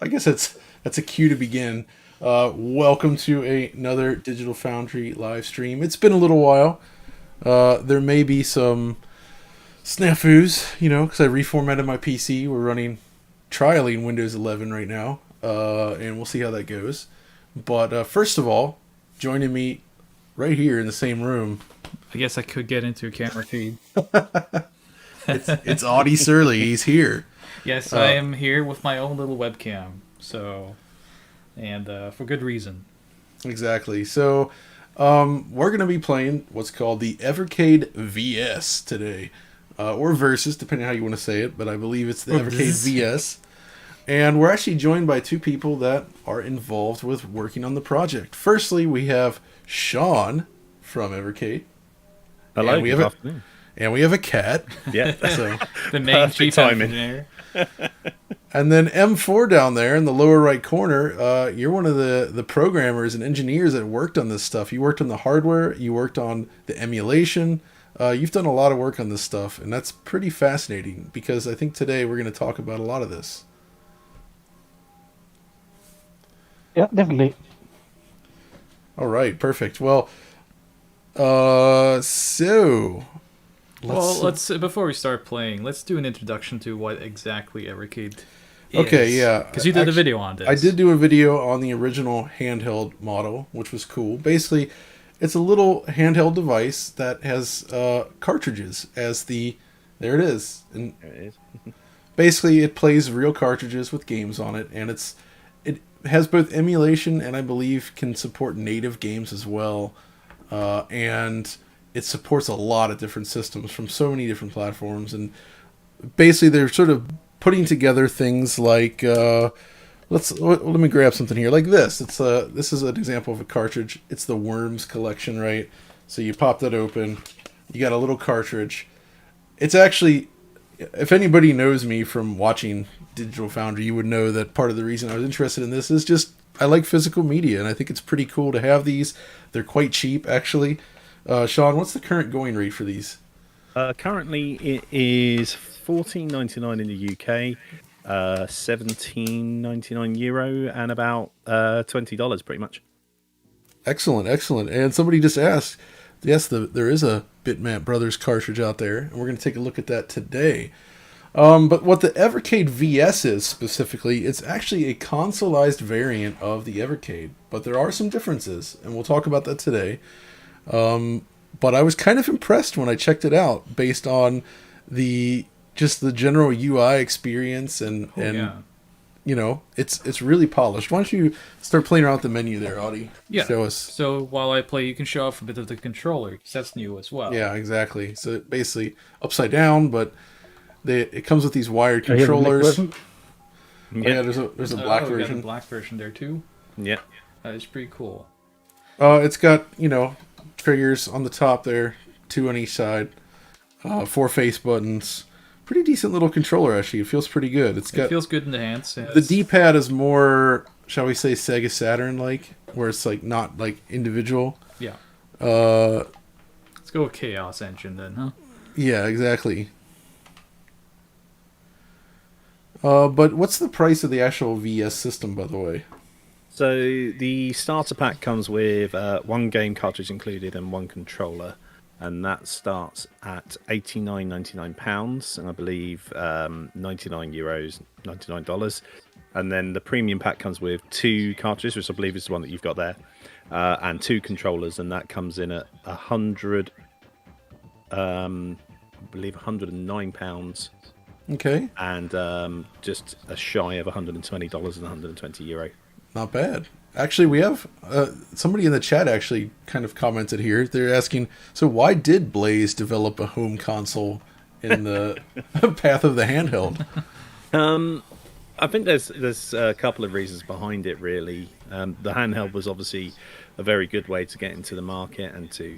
I guess that's a cue to begin. Welcome to another Digital Foundry live stream. It's been a little while. There may be some snafus, because I reformatted my PC. We're running trialing Windows 11 right now, and we'll see how that goes. But first of all, joining me right here in the same room, I guess I could get into a camera feed. it's Audi Surly. He's here. Yes, I am here with my own little webcam. So, and for good reason. Exactly. So, we're going to be playing what's called the Evercade VS today, or Versus, depending on how you want to say it. But I believe it's the Evercade VS, and we're actually joined by two people that are involved with working on the project. Firstly, we have Sean from Evercade. Hello, and we have good afternoon. And we have a cat. Yeah, So, The main Perfect chief timing. engineer. and then M4 down there in the lower right corner, you're one of the programmers and engineers that worked on this stuff. You worked on the hardware, you worked on the emulation. You've done a lot of work on this stuff, and that's pretty fascinating because I think today we're going to talk about a lot of this. Yeah, definitely. All right, perfect. Well, so Let's before we start playing, let's do an introduction to what exactly Evercade is. Okay, yeah. Because you did a Actually, video on this. I did do a video on the original handheld model, which was cool. Basically, it's a little handheld device that has cartridges as the. There it is. And there it is. basically, it plays real cartridges with games on it, and it has both emulation and I believe can support native games as well. And it supports a lot of different systems from so many different platforms, and basically they're sort of putting together things like let me grab something here like this. This is an example of a cartridge. It's the Worms collection, right? So you pop that open, you got a little cartridge. It's actually, if anybody knows me from watching Digital Foundry, you would know that part of the reason I was interested in this is just I like physical media, and I think it's pretty cool to have these. They're quite cheap, actually. Sean, what's the current going rate for these? Currently, it is €14.99 in the UK, €17.99, and about $20 pretty much. Excellent, excellent. And somebody just asked, yes, there is a Bitmap Brothers cartridge out there, and we're going to take a look at that today. But what the Evercade VS is specifically, it's actually a consoleized variant of the Evercade, but there are some differences, and we'll talk about that today. But I was kind of impressed when I checked it out based on the general UI experience and it's really polished. Why don't you start playing around with the menu there, Audie? Yeah. Show us. So while I play, you can show off a bit of the controller, because that's new as well. Yeah, exactly. So basically upside down, but it comes with these wired Oh, yeah, the black controllers. version. Oh, yeah, there's a black We got version. a black version there too. Yeah. That is pretty cool. It's got, triggers on the top there, 2 on each side, 4 face buttons. Pretty decent little controller, actually. It feels pretty good. It feels good in the hands. The D-pad is more, shall we say, Sega Saturn-like, where it's like not like individual. Yeah. Uh, Let's go with Chaos Engine then, huh? yeah, exactly. But what's the price of the actual VS system, by the way? So the starter pack comes with one game cartridge included and one controller, and that starts at £89.99, and I believe €99, $99. And then the premium pack comes with 2 cartridges, which I believe is the one that you've got there, and 2 controllers, and that comes in at I believe £109, Okay, and just a shy of $120 and €120. not bad. Actually, we have somebody in the chat actually kind of commented here. They're asking, so why did Blaze develop a home console in the path of the handheld? I think there's a couple of reasons behind it, really. The handheld was obviously a very good way to get into the market and to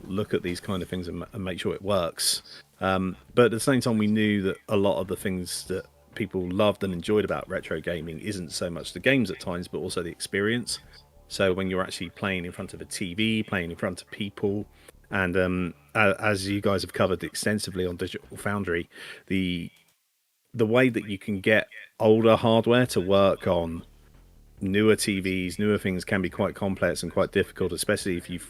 look at these kind of things and make sure it works. But at the same time, we knew that a lot of the things that people loved and enjoyed about retro gaming isn't so much the games at times, but also the experience. So when you're actually playing in front of a TV, playing in front of people, and as you guys have covered extensively on Digital Foundry, the the way that you can get older hardware to work on newer TVs, newer things can be quite complex and quite difficult, especially if you've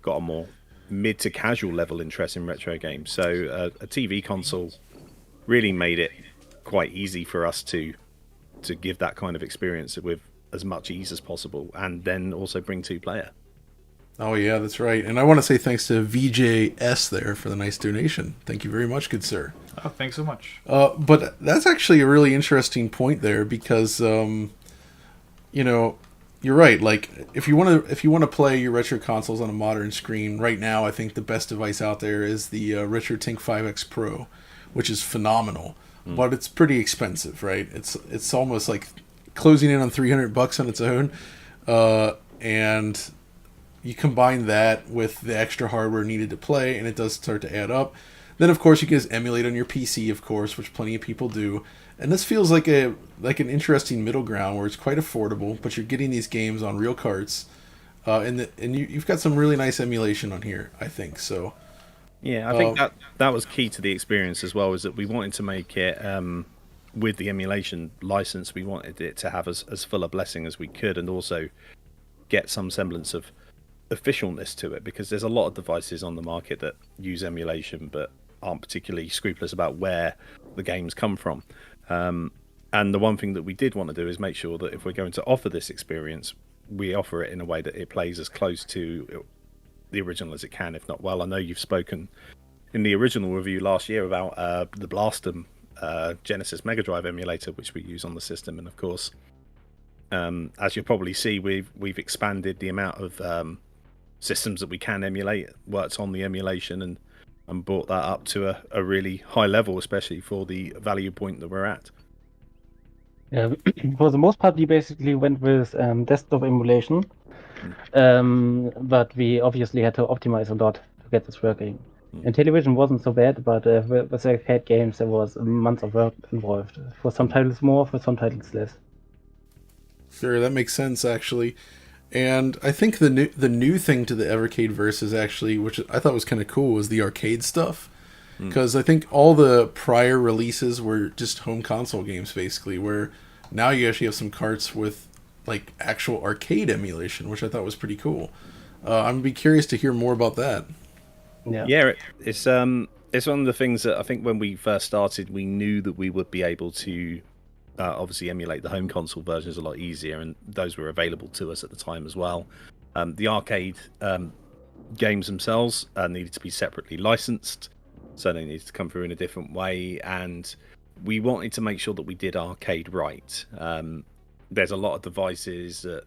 got a more mid to casual level interest in retro games. So a TV console really made it quite easy for us to give that kind of experience with as much ease as possible, and then also bring 2-player. Oh yeah, that's right. And I want to say thanks to VJS there for the nice donation. Thank you very much, good sir. Oh, thanks so much. But that's actually a really interesting point there, because you know, you're right. Like if you want to play your retro consoles on a modern screen right now, I think the best device out there is the RetroTink 5X Pro, which is phenomenal, but it's pretty expensive, right? It's almost like closing in on $300 on its own, and you combine that with the extra hardware needed to play, and it does start to add up. Then, of course, you can just emulate on your PC, of course, which plenty of people do. And this feels like an interesting middle ground where it's quite affordable, but you're getting these games on real carts, and you've got some really nice emulation on here, I think. So, yeah, I think that was key to the experience as well, is that we wanted to make it with the emulation license. We wanted it to have as full a blessing as we could, and also get some semblance of officialness to it, because there's a lot of devices on the market that use emulation but aren't particularly scrupulous about where the games come from. And the one thing that we did want to do is make sure that if we're going to offer this experience, we offer it in a way that it plays as close to the original as it can, if not well. I know you've spoken in the original review last year about the Blastum Genesis Mega Drive emulator, which we use on the system, and of course, as you'll probably see, we've expanded the amount of systems that we can emulate, worked on the emulation, and brought that up to a really high level, especially for the value point that we're at. Yeah, for the most part, we basically went with desktop emulation, but we obviously had to optimize a lot to get this working. And television wasn't so bad, but with arcade games, there was months of work involved. For some titles more, for some titles less. Sure, that makes sense, actually. And I think the new thing to the Evercade verse is actually, which I thought was kind of cool, was the arcade stuff. Because I think all the prior releases were just home console games, basically, where now you actually have some carts with like actual arcade emulation, which I thought was pretty cool. I'm gonna be curious to hear more about that. Yeah, it's one of the things that I think when we first started, we knew that we would be able to obviously emulate the home console versions a lot easier, and those were available to us at the time as well. The arcade games themselves needed to be separately licensed, so they needed to come through in a different way, and we wanted to make sure that we did arcade right. There's a lot of devices that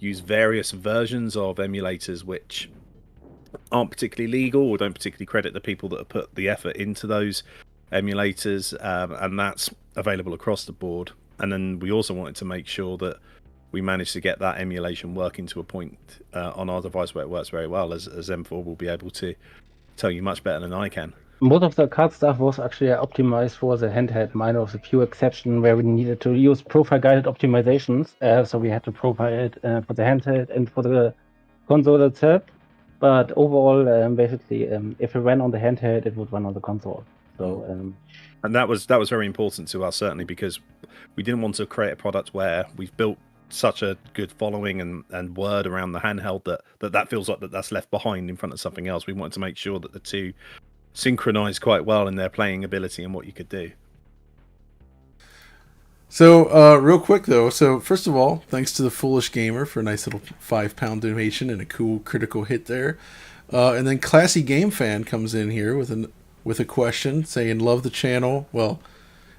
use various versions of emulators which aren't particularly legal or don't particularly credit the people that have put the effort into those emulators, and that's available across the board. And then we also wanted to make sure that we managed to get that emulation working to a point on our device where it works very well, as M4 will be able to tell you much better than I can. Most of the card stuff was actually optimized for the handheld, minor of the few exception where we needed to use profile-guided optimizations. So we had to profile it for the handheld and for the console itself. But overall, basically, if it ran on the handheld, it would run on the console. So, and that was very important to us, certainly, because we didn't want to create a product where we've built such a good following and word around the handheld that feels like that's left behind in front of something else. We wanted to make sure that the two synchronized quite well in their playing ability and what you could do. So, real quick though, so first of all, thanks to the Foolish Gamer for a nice little £5 donation and a cool critical hit there. And then Classy Game Fan comes in here with a question saying, love the channel. Well,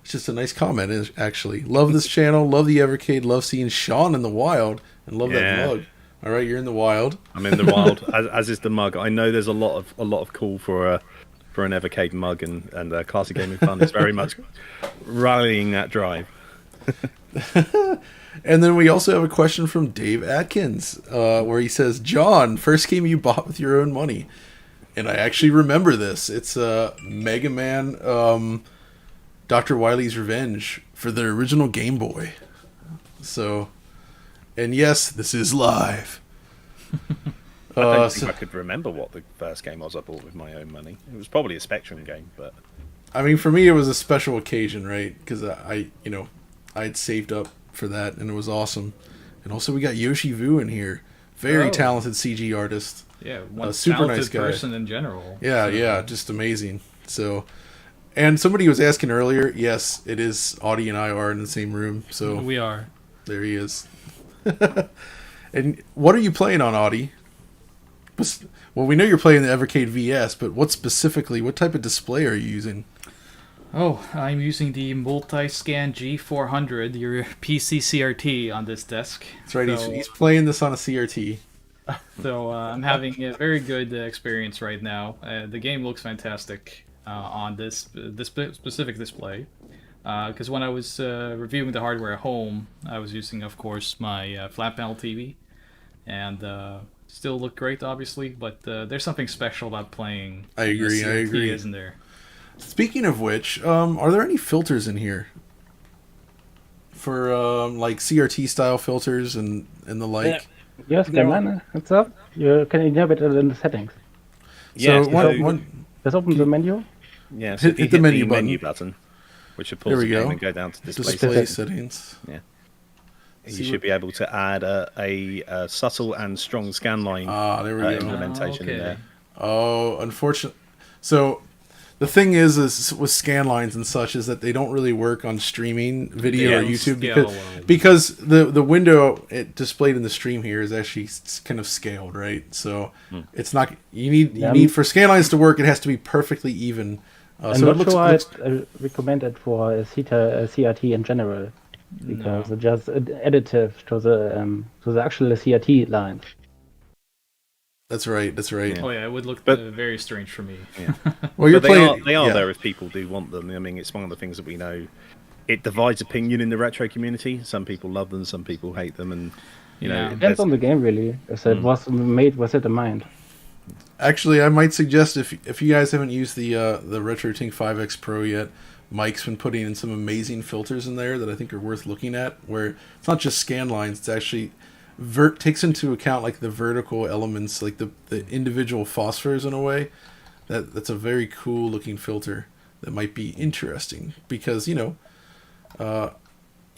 it's just a nice comment, actually. Love this channel, love the Evercade, love seeing Sean in the wild, and love that mug. All right, you're in the wild. I'm in the wild, as is the mug. I know there's a lot of call for an Evercade mug, and Classy Gaming Fun is very much rallying that drive. And then we also have a question from Dave Atkins, where he says, John, first game you bought with your own money. And I actually remember this. It's Mega Man Dr. Wily's Revenge for the original Game Boy. So, and yes, this is live. I don't think I could remember what the first game was I bought with my own money. It was probably a Spectrum game, but I mean, for me, it was a special occasion, right? Because I had saved up for that, and it was awesome. And also, we got Yoshi Vu in here, very talented CG artist. Yeah, one super talented nice guy. person in general. Yeah, yeah, just amazing. So, and somebody was asking earlier. Yes, it is. Audi and I are in the same room, so We are. there he is. And what are you playing on, Audi? Well, we know you're playing the Evercade VS, but what type of display are you using? Oh, I'm using the Multi-Scan G400, your PC CRT, on this desk. That's right, So, he's playing this on a CRT. so I'm having a very good experience right now. The game looks fantastic on this specific display. Because when I was reviewing the hardware at home, I was using, of course, my flat panel TV, and still looked great, obviously. But there's something special about playing. I agree. CRT, isn't there? Speaking of which, are there any filters in here for like CRT style filters and the like? Yes, German, what's up? You can enable it in the settings. Yeah, So Just open the menu. Yeah, so if you hit the menu button, which will There pause we the game go. and go down to display Display settings. settings. Yeah. See You should be able to add a subtle and strong scan line There we go. implementation in okay. there. Oh, unfortunate. So the thing is with scan lines and such is that they don't really work on streaming video They or don't YouTube scale because the window it displayed in the stream here is actually kind of scaled, right? So it's not you need for scan lines to work, it has to be perfectly even. I'm So not it looks, sure I'd recommend it for a CRT in general, because it's just additive to the actual CRT line. That's right. Oh yeah, it would look But- very strange for me. Yeah. Well, you're But playing. they are yeah. there if people do want them. I mean, it's one of the things that we know. It divides opinion in the retro community. Some people love them, some people hate them, and you know, Yeah. there's- Depends on the game, really. If it was made with it in mind. Actually, I might suggest if you guys haven't used the RetroTink 5X Pro yet, Mike's been putting in some amazing filters in there that I think are worth looking at. Where it's not just scan lines; it's actually takes into account like the vertical elements, like the individual phosphors in a way. That's a very cool looking filter that might be interesting because you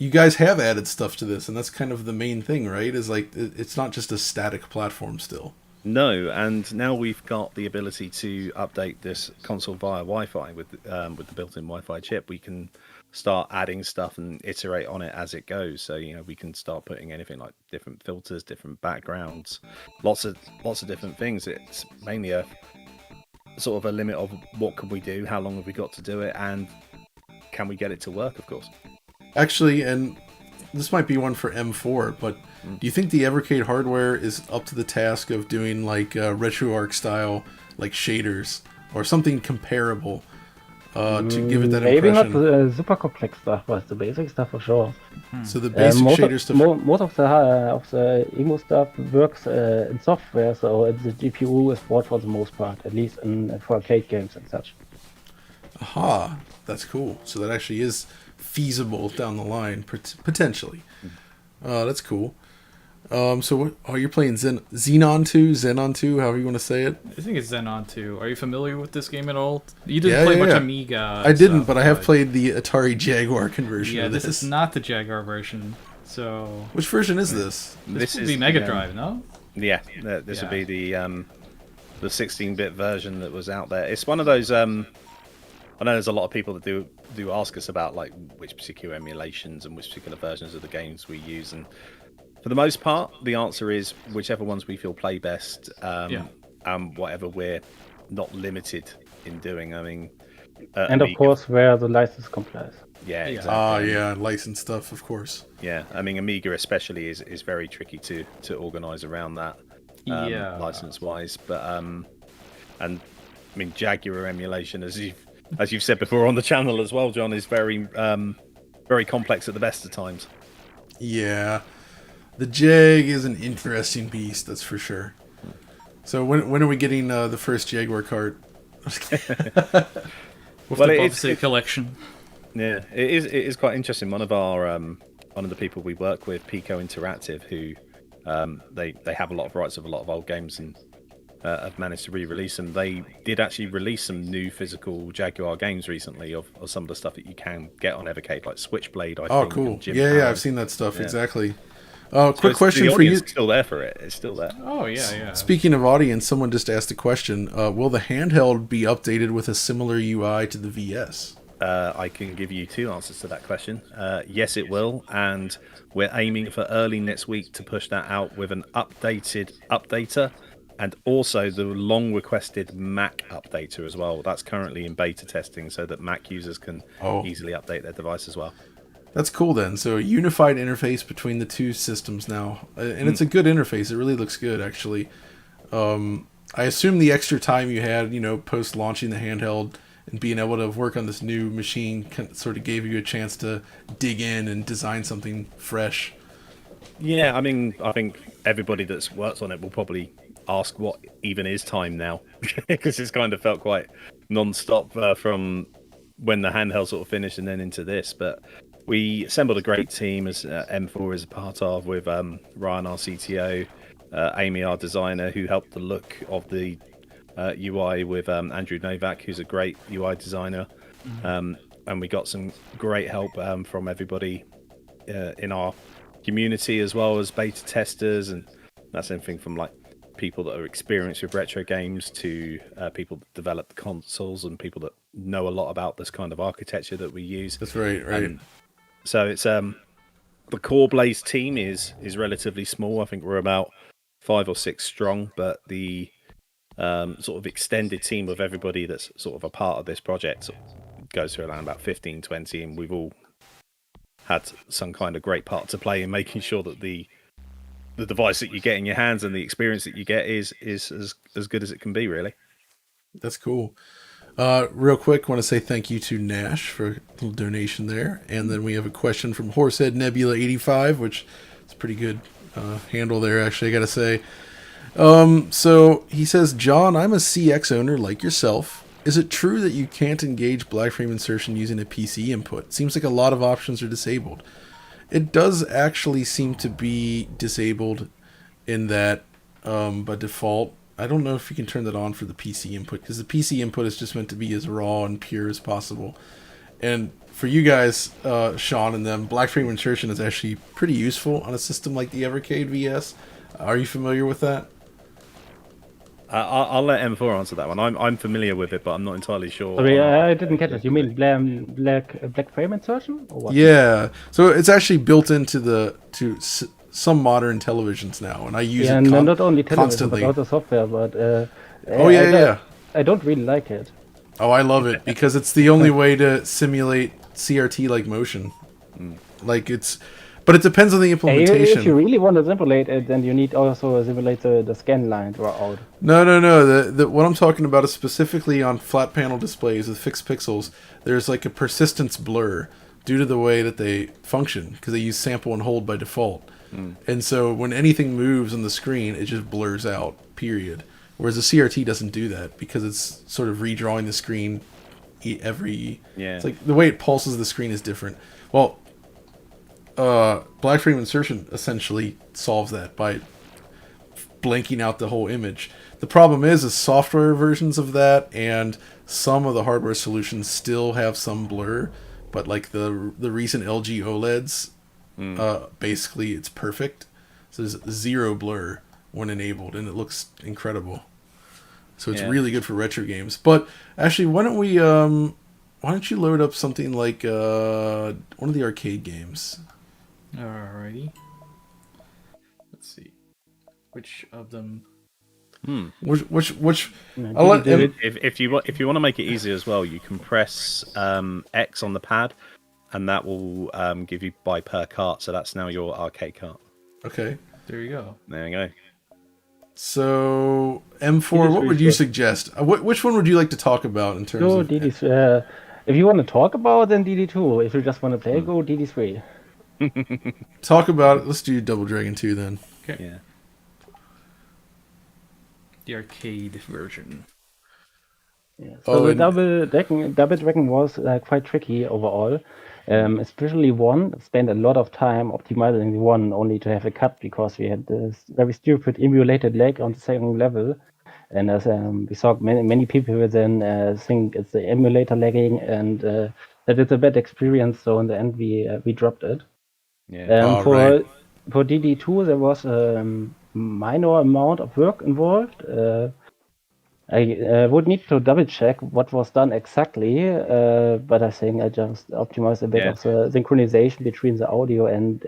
guys have added stuff to this, and that's kind of the main thing, right? Is like it's not just a static platform still. No, and now we've got the ability to update this console via Wi-Fi with the built-in Wi-Fi chip. We can start adding stuff and iterate on it as it goes. So we can start putting anything like different filters, different backgrounds, lots of different things. It's mainly a sort of a limit of what can we do, how long have we got to do it, and can we get it to work? Of course. Actually, and this might be one for M4, but do you think the Evercade hardware is up to the task of doing like RetroArch style like shaders or something comparable to give it that Maybe impression? not the super complex stuff, but the basic stuff for sure. So the basic shader stuff. Most of the emo stuff works in software, so the GPU is bought for the most part, at least for arcade games and such. Aha, that's cool. So that actually is feasible down the line, potentially. That's cool. So what? Oh, you're playing Xenon 2, however you want to say it. I think it's Xenon 2. Are you familiar with this game at all? You didn't Yeah, play yeah, much yeah. Amiga. I didn't, stuff, but I have played the Atari Jaguar conversion. Yeah, of this is not the Jaguar version. So Which version is this? this would be Mega Drive, no? Yeah, this would Yeah. be the 16-bit version that was out there. It's one of those. I know there's a lot of people that do ask us about like which particular emulations and which particular versions of the games we use, and for the most part, the answer is whichever ones we feel play best, whatever we're not limited in doing. I mean, And of course, where the license complies. yeah, Yeah. exactly. Yeah, licensed stuff, of course. Yeah, I mean, Amiga especially is very tricky to organise around that, Yeah. license-wise. But and I mean, Jaguar emulation, as you've said before on the channel as well, John, is very very complex at the best of times. Yeah, the Jag is an interesting beast, that's for sure. So when are we getting the first Jaguar cart? With Well, the it's- Buffet collection. Yeah, it is quite interesting. One of the people we work with, Pico Interactive, who they have a lot of rights of a lot of old games, and have managed to re-release them. They did actually release some new physical Jaguar games recently of some of the stuff that you can get on Evercade, like Switchblade, I think. cool. And Jim Yeah, Harrow. I've seen that stuff, Yeah. exactly. So Quick question the for you. audience is still there for it. It's still there. Oh yeah. Speaking of audience, someone just asked a question. Will the handheld be updated with a similar UI to the VS? I can give you two answers to that question. Yes, it will, and we're aiming for early next week to push that out with an updated updater, and also the long requested Mac updater as well. That's currently in beta testing so that Mac users can easily update their device as well. That's cool then. So a unified interface between the two systems now. And it's a good interface. It really looks good, actually. I assume the extra time you had, post launching the handheld and being able to work on this new machine sort of gave you a chance to dig in and design something fresh. Yeah, I mean, I think everybody that's worked on it will probably ask what even is time now, because it's kind of felt quite non-stop from when the handheld sort of finished and then into this. But we assembled a great team, as M4 is a part of, with Ryan, our CTO, Amy, our designer, who helped the look of the UI with Andrew Novak, who's a great UI designer. And we got some great help from everybody in our community, as well as beta testers, and that's anything from like people that are experienced with retro games to people that develop the consoles and people that know a lot about this kind of architecture that we use. That's right. So it's the core Blaze team is relatively small. I think we're about 5 or 6 strong, but the sort of extended team of everybody that's sort of a part of this project goes to around about 15, 20, and we've all had some kind of great part to play in making sure that the device that you get in your hands and the experience that you get is as good as it can be, really. That's cool. Real quick, want to say thank you to Nash for a little donation there. And then we have a question from Horsehead Nebula 85, which is a pretty good handle there, actually, I got to say. So he says, John, I'm a CX owner like yourself. Is it true that you can't engage black frame insertion using a PC input? Seems like a lot of options are disabled. It does actually seem to be disabled in that by default. I don't know if you can turn that on for the PC input, because the PC input is just meant to be as raw and pure as possible. And for you guys, Sean and them, black frame insertion is actually pretty useful on a system like the Evercade VS. Are you familiar with that? I'll let M4 answer that one. I'm familiar with it, but I'm not entirely sure. Sorry, I didn't get it. You mean black frame insertion? Or what? Yeah. So it's actually built into some modern televisions now, and I use it not only television, constantly. but also software. But I don't really like it. Oh, I love it because it's the only way to simulate CRT-like motion. But it depends on the implementation. If you really want to simulate it, then you need also to simulate the scan line out. No. What I'm talking about is specifically on flat panel displays with fixed pixels. There's like a persistence blur due to the way that they function, because they use sample and hold by default. And so when anything moves on the screen, it just blurs out, period. Whereas the CRT doesn't do that, because it's sort of redrawing the screen It's like the way it pulses the screen is different. Well, black frame insertion essentially solves that by blanking out the whole image. The problem is software versions of that and some of the hardware solutions still have some blur, but like the recent LG OLEDs, basically it's perfect. So there's zero blur when enabled, and it looks incredible. So it's really good for retro games. But actually, why don't you load up something like one of the arcade games? Alrighty. Let's see. Which of them? Which I'll let if you want to make it easier as well, you can press X on the pad, and that will give you buy per cart. So that's now your arcade cart. Okay. There you go. There you go. So M4, what would you suggest? Which one would you like to talk about in terms of? DD3. If you want to talk about, then DD2. If you just want to play, go DD3. Talk about it. Let's do Double Dragon 2 then. Okay. Yeah. The arcade version. Yeah. So the Double Dragon was quite tricky overall. Especially one, spent a lot of time optimizing the one only to have a cut, because we had this very stupid emulated lag on the second level. And as we saw, many people then think it's the emulator lagging, and that it's a bad experience. So in the end, we dropped it. Yeah. For DD2, there was a minor amount of work involved. I would need to double check what was done exactly, but I think I just optimized a bit Yeah. of the synchronization between the audio and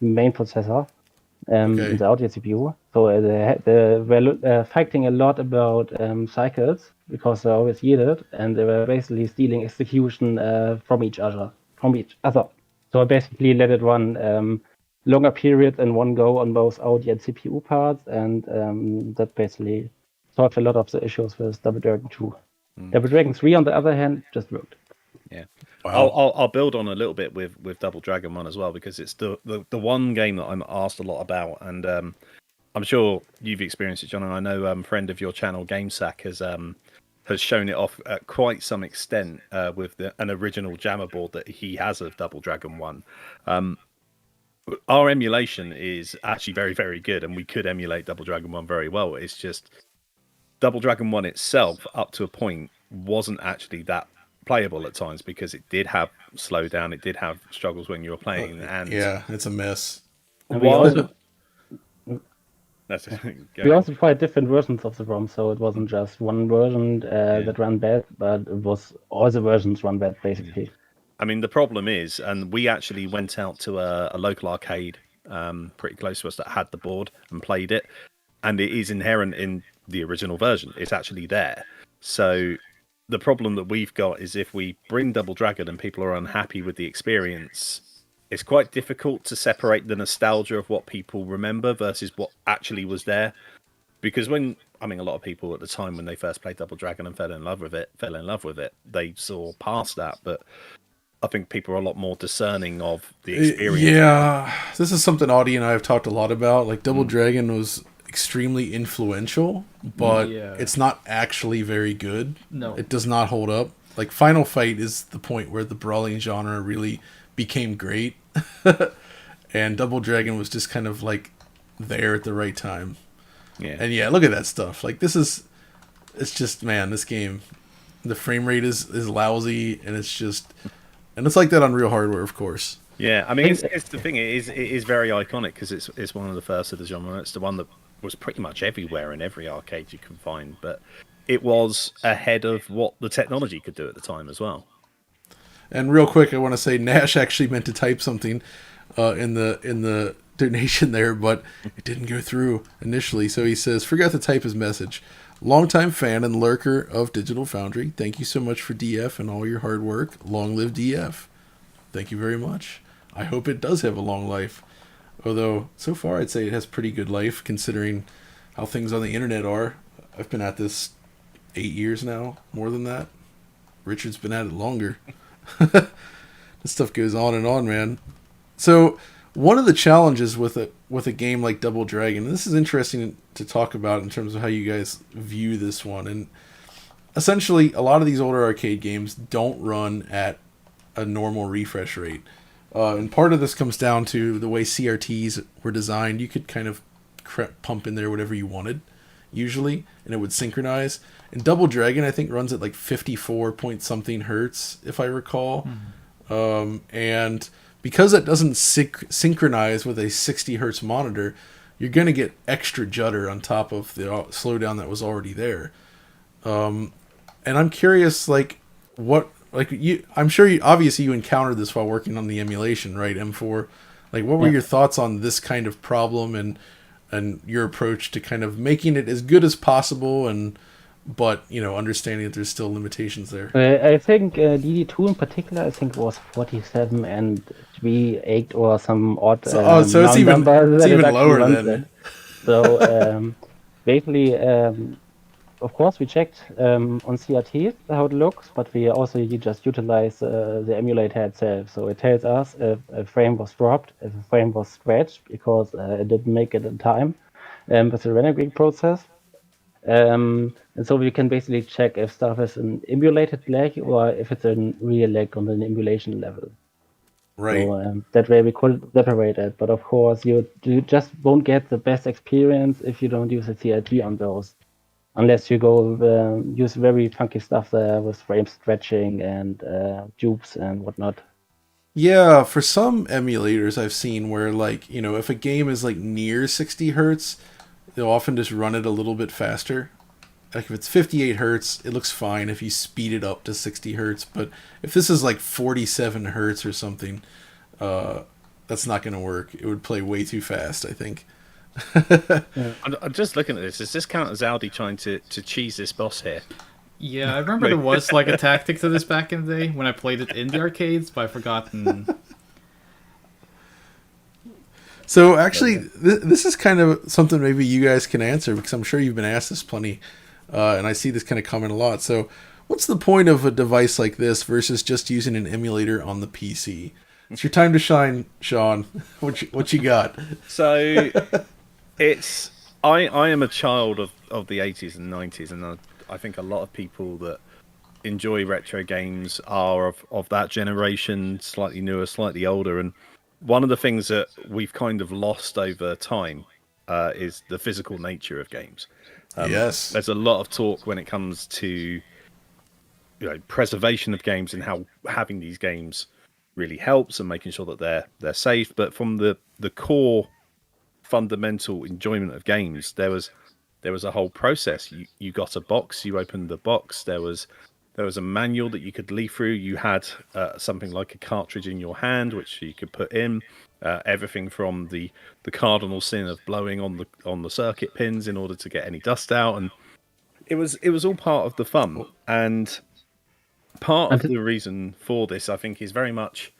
main processor, Okay. the audio CPU. So they were fighting a lot about cycles because they're always yielded, and they were basically stealing execution from each other. So I basically let it run longer periods in one go on both audio and CPU parts, and that basically solved a lot of the issues with Double Dragon 2. Double Dragon 3, on the other hand, just worked. Yeah. Wow. I'll build on a little bit with Double Dragon 1 as well, because it's the one game that I'm asked a lot about, and I'm sure you've experienced it, John, and I know a friend of your channel, GameSack, has shown it off at quite some extent with an original jammer board that he has of Double Dragon 1. Our emulation is actually very, very good, and we could emulate Double Dragon 1 very well. It's just Double Dragon 1 itself, up to a point, wasn't actually that playable at times because it did have slowdown, it did have struggles when you were playing, and Yeah, it's a mess. And while we also tried different versions of the ROM, so it wasn't just one version that ran bad, but it was all the versions run bad, basically. I mean, the problem is, and we actually went out to a local arcade pretty close to us that had the board and played it, and it is inherent in the original version. It's actually there. So the problem that we've got is if we bring Double Dragon and people are unhappy with the experience, it's quite difficult to separate the nostalgia of what people remember versus what actually was there. Because a lot of people at the time when they first played Double Dragon and fell in love with it, they saw past that. But I think people are a lot more discerning of the experience. Yeah, this is something Audi and I have talked a lot about. Like, Double Dragon was extremely influential, but it's not actually very good. No. It does not hold up. Like, Final Fight is the point where the brawling genre really became great. And Double Dragon was just kind of like there at the right time. Yeah. And yeah, look at that stuff. Like, it's just, man, this game, the frame rate is lousy, and it's like that on real hardware, of course. Yeah, I mean, it's the thing. It is very iconic because it's one of the first of the genre. It's the one that was pretty much everywhere in every arcade you can find. But it was ahead of what the technology could do at the time as well. And real quick, I want to say Nash actually meant to type something in the donation there, but it didn't go through initially. So he says, forgot to type his message. Longtime fan and lurker of Digital Foundry. Thank you so much for DF and all your hard work. Long live DF. Thank you very much. I hope it does have a long life. Although, so far, I'd say it has pretty good life, considering how things on the internet are. I've been at this 8 years now, more than that. Richard's been at it longer. This stuff goes on and on, man. So, one of the challenges with a game like Double Dragon, and this is interesting to talk about in terms of how you guys view this one, and essentially, a lot of these older arcade games don't run at a normal refresh rate. And part of this comes down to the way CRTs were designed. You could kind of pump in there whatever you wanted, usually, and it would synchronize. And Double Dragon, I think, runs at like 54 point something hertz, if I recall. And because it doesn't synchronize with a 60 hertz monitor, you're going to get extra judder on top of the slowdown that was already there. And I'm curious, like, I'm sure obviously you encountered this while working on the emulation, right, M4? Like, what were your thoughts on this kind of problem and your approach to kind of making it as good as possible, but understanding that there's still limitations there? I think DD2 in particular, I think it was 47 and 38 or some odd so it's even lower then. So basically, of course, we checked on CRT how it looks, but we also just utilize the emulator itself. So it tells us if a frame was dropped, if a frame was scratched, because it didn't make it in time with the rendering process. And so we can basically check if stuff is an emulated lag or if it's a real lag on an emulation level. Right. So that way we could separate it. But of course, you just won't get the best experience if you don't use a CRT on those. unless you go use very funky stuff there with frame stretching and dupes and whatnot. Yeah, for some emulators I've seen where, like, you know, if a game is like near 60 hertz, they'll often just run it a little bit faster. Like if it's 58 hertz, it looks fine if you speed it up to 60 hertz. But if this is like 47 hertz or something, that's not going to work. It would play way too fast, I think. I'm just looking at this. Does this count as Audi trying to cheese this boss here? Yeah, I remember there was like a tactic to this back in the day when I played it in the arcades, but I've forgotten. So actually, this is kind of something maybe you guys can answer, because I'm sure you've been asked this plenty, and I see this kind of comment a lot. So what's the point of a device like this versus just using an emulator on the PC? It's your time to shine, Sean. What you got? So it's I am a child of the 80s and 90s, and I think a lot of people that enjoy retro games are of that generation, slightly newer, slightly older. And one of the things that we've kind of lost over time is the physical nature of games. Yes. There's a lot of talk when it comes to preservation of games and how having these games really helps and making sure that they're safe. But from the core fundamental enjoyment of games, there was a whole process. You got a box, you opened the box, there was a manual that you could leaf through. You had something like a cartridge in your hand which you could put in, everything from the cardinal sin of blowing on the circuit pins in order to get any dust out, and it was all part of the fun. And part of the reason for this, I think, is very much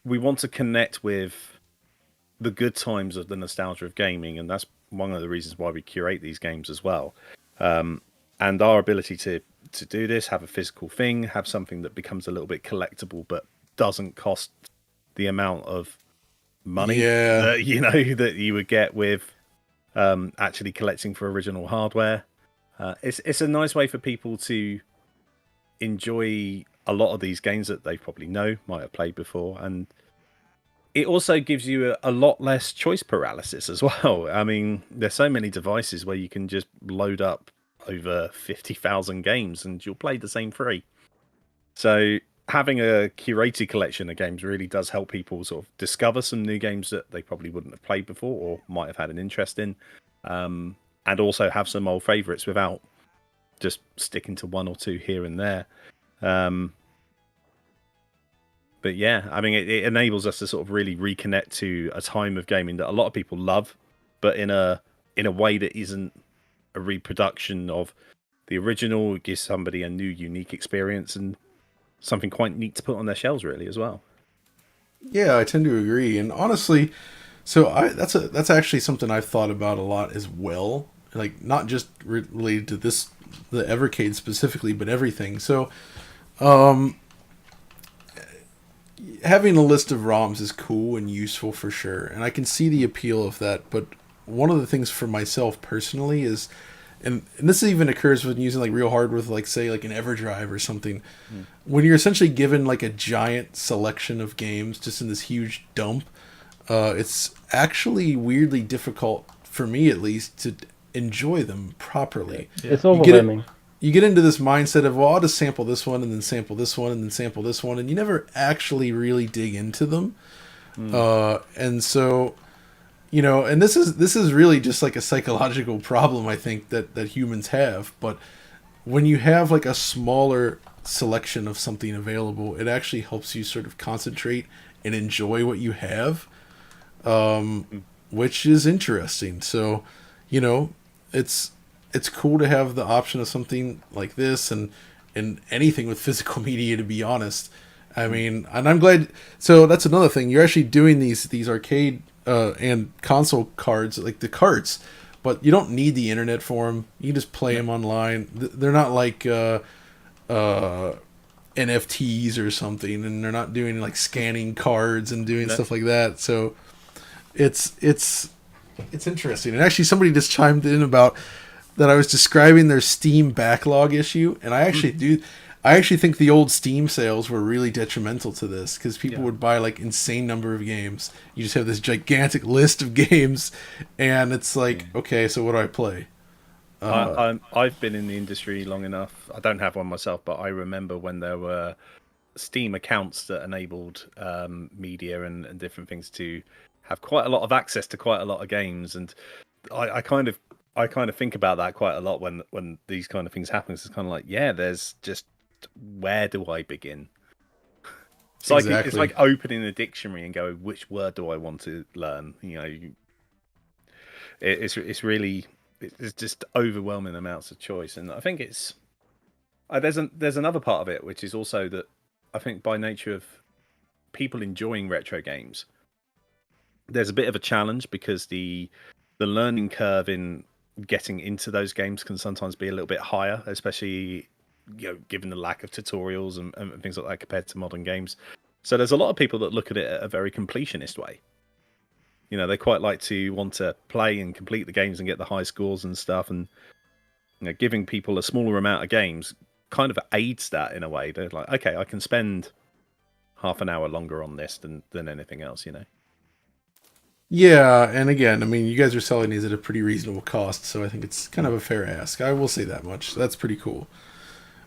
we want to connect with the good times of the nostalgia of gaming, and that's one of the reasons why we curate these games as well. And our ability to do this, have a physical thing, have something that becomes a little bit collectible but doesn't cost the amount of money that you would get with actually collecting for original hardware. It's a nice way for people to enjoy a lot of these games that they probably might have played before, and it also gives you a lot less choice paralysis as well. I mean, there's so many devices where you can just load up over 50,000 games and you'll play the same three. So having a curated collection of games really does help people sort of discover some new games that they probably wouldn't have played before or might have had an interest in, and also have some old favourites without just sticking to one or two here and there. But yeah, I mean, it enables us to sort of really reconnect to a time of gaming that a lot of people love, but in a way that isn't a reproduction of the original. It gives somebody a new, unique experience and something quite neat to put on their shelves, really, as well. Yeah, I tend to agree, and honestly, so that's actually something I've thought about a lot as well. Like not just related to the Evercade specifically, but everything. So, having a list of ROMs is cool and useful for sure, and I can see the appeal of that. But one of the things for myself personally is, and this even occurs when using like real hardware with like say like an EverDrive or something, when you're essentially given like a giant selection of games just in this huge dump, it's actually weirdly difficult for me at least to enjoy them properly. Yeah. It's overwhelming. You get into this mindset of, well, I'll just sample this one and then sample this one and then sample this one, and you never actually really dig into them. And so, and this is really just like a psychological problem, I think, that humans have. But when you have like a smaller selection of something available, it actually helps you sort of concentrate and enjoy what you have, which is interesting. So, it's cool to have the option of something like this and anything with physical media, to be honest. I mean, and I'm glad. So that's another thing. You're actually doing these arcade and console cards, like the carts, but you don't need the internet for them. You can just play them online. They're not like NFTs or something, and they're not doing like scanning cards and doing stuff like that. So it's interesting. And actually, somebody just chimed in about that I was describing their Steam backlog issue, and I actually think the old Steam sales were really detrimental to this, because people would buy like insane number of games. You just have this gigantic list of games, and it's like, okay, so what do I play? I've been in the industry long enough. I don't have one myself, but I remember when there were Steam accounts that enabled media and different things to have quite a lot of access to quite a lot of games, and I kind of think about that quite a lot when these kind of things happen. It's kind of like, yeah, there's just, where do I begin? It's like Exactly. it's like opening a dictionary and going, which word do I want to learn? It's really, it's just overwhelming amounts of choice, and I think it's there's another part of it which is also that I think by nature of people enjoying retro games, there's a bit of a challenge because the learning curve in getting into those games can sometimes be a little bit higher, especially given the lack of tutorials and things like that compared to modern games. So there's a lot of people that look at it a very completionist way. They quite like to want to play and complete the games and get the high scores and stuff, and giving people a smaller amount of games kind of aids that in a way. They're like, okay, I can spend half an hour longer on this than anything else, Yeah, and again, I mean, you guys are selling these at a pretty reasonable cost, so I think it's kind of a fair ask. I will say that much. That's pretty cool.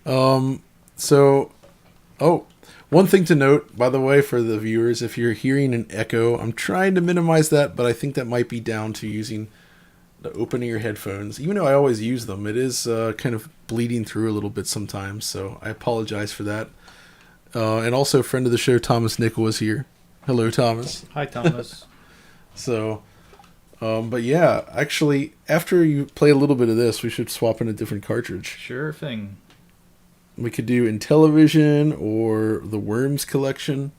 One thing to note, by the way, for the viewers, if you're hearing an echo, I'm trying to minimize that, but I think that might be down to using the open-ear headphones. Even though I always use them, it is kind of bleeding through a little bit sometimes, so I apologize for that. And also, friend of the show, Thomas Nickel, is here. Hello, Thomas. Hi, Thomas. So, but yeah, actually, after you play a little bit of this, we should swap in a different cartridge. Sure thing. We could do Intellivision or the Worms collection.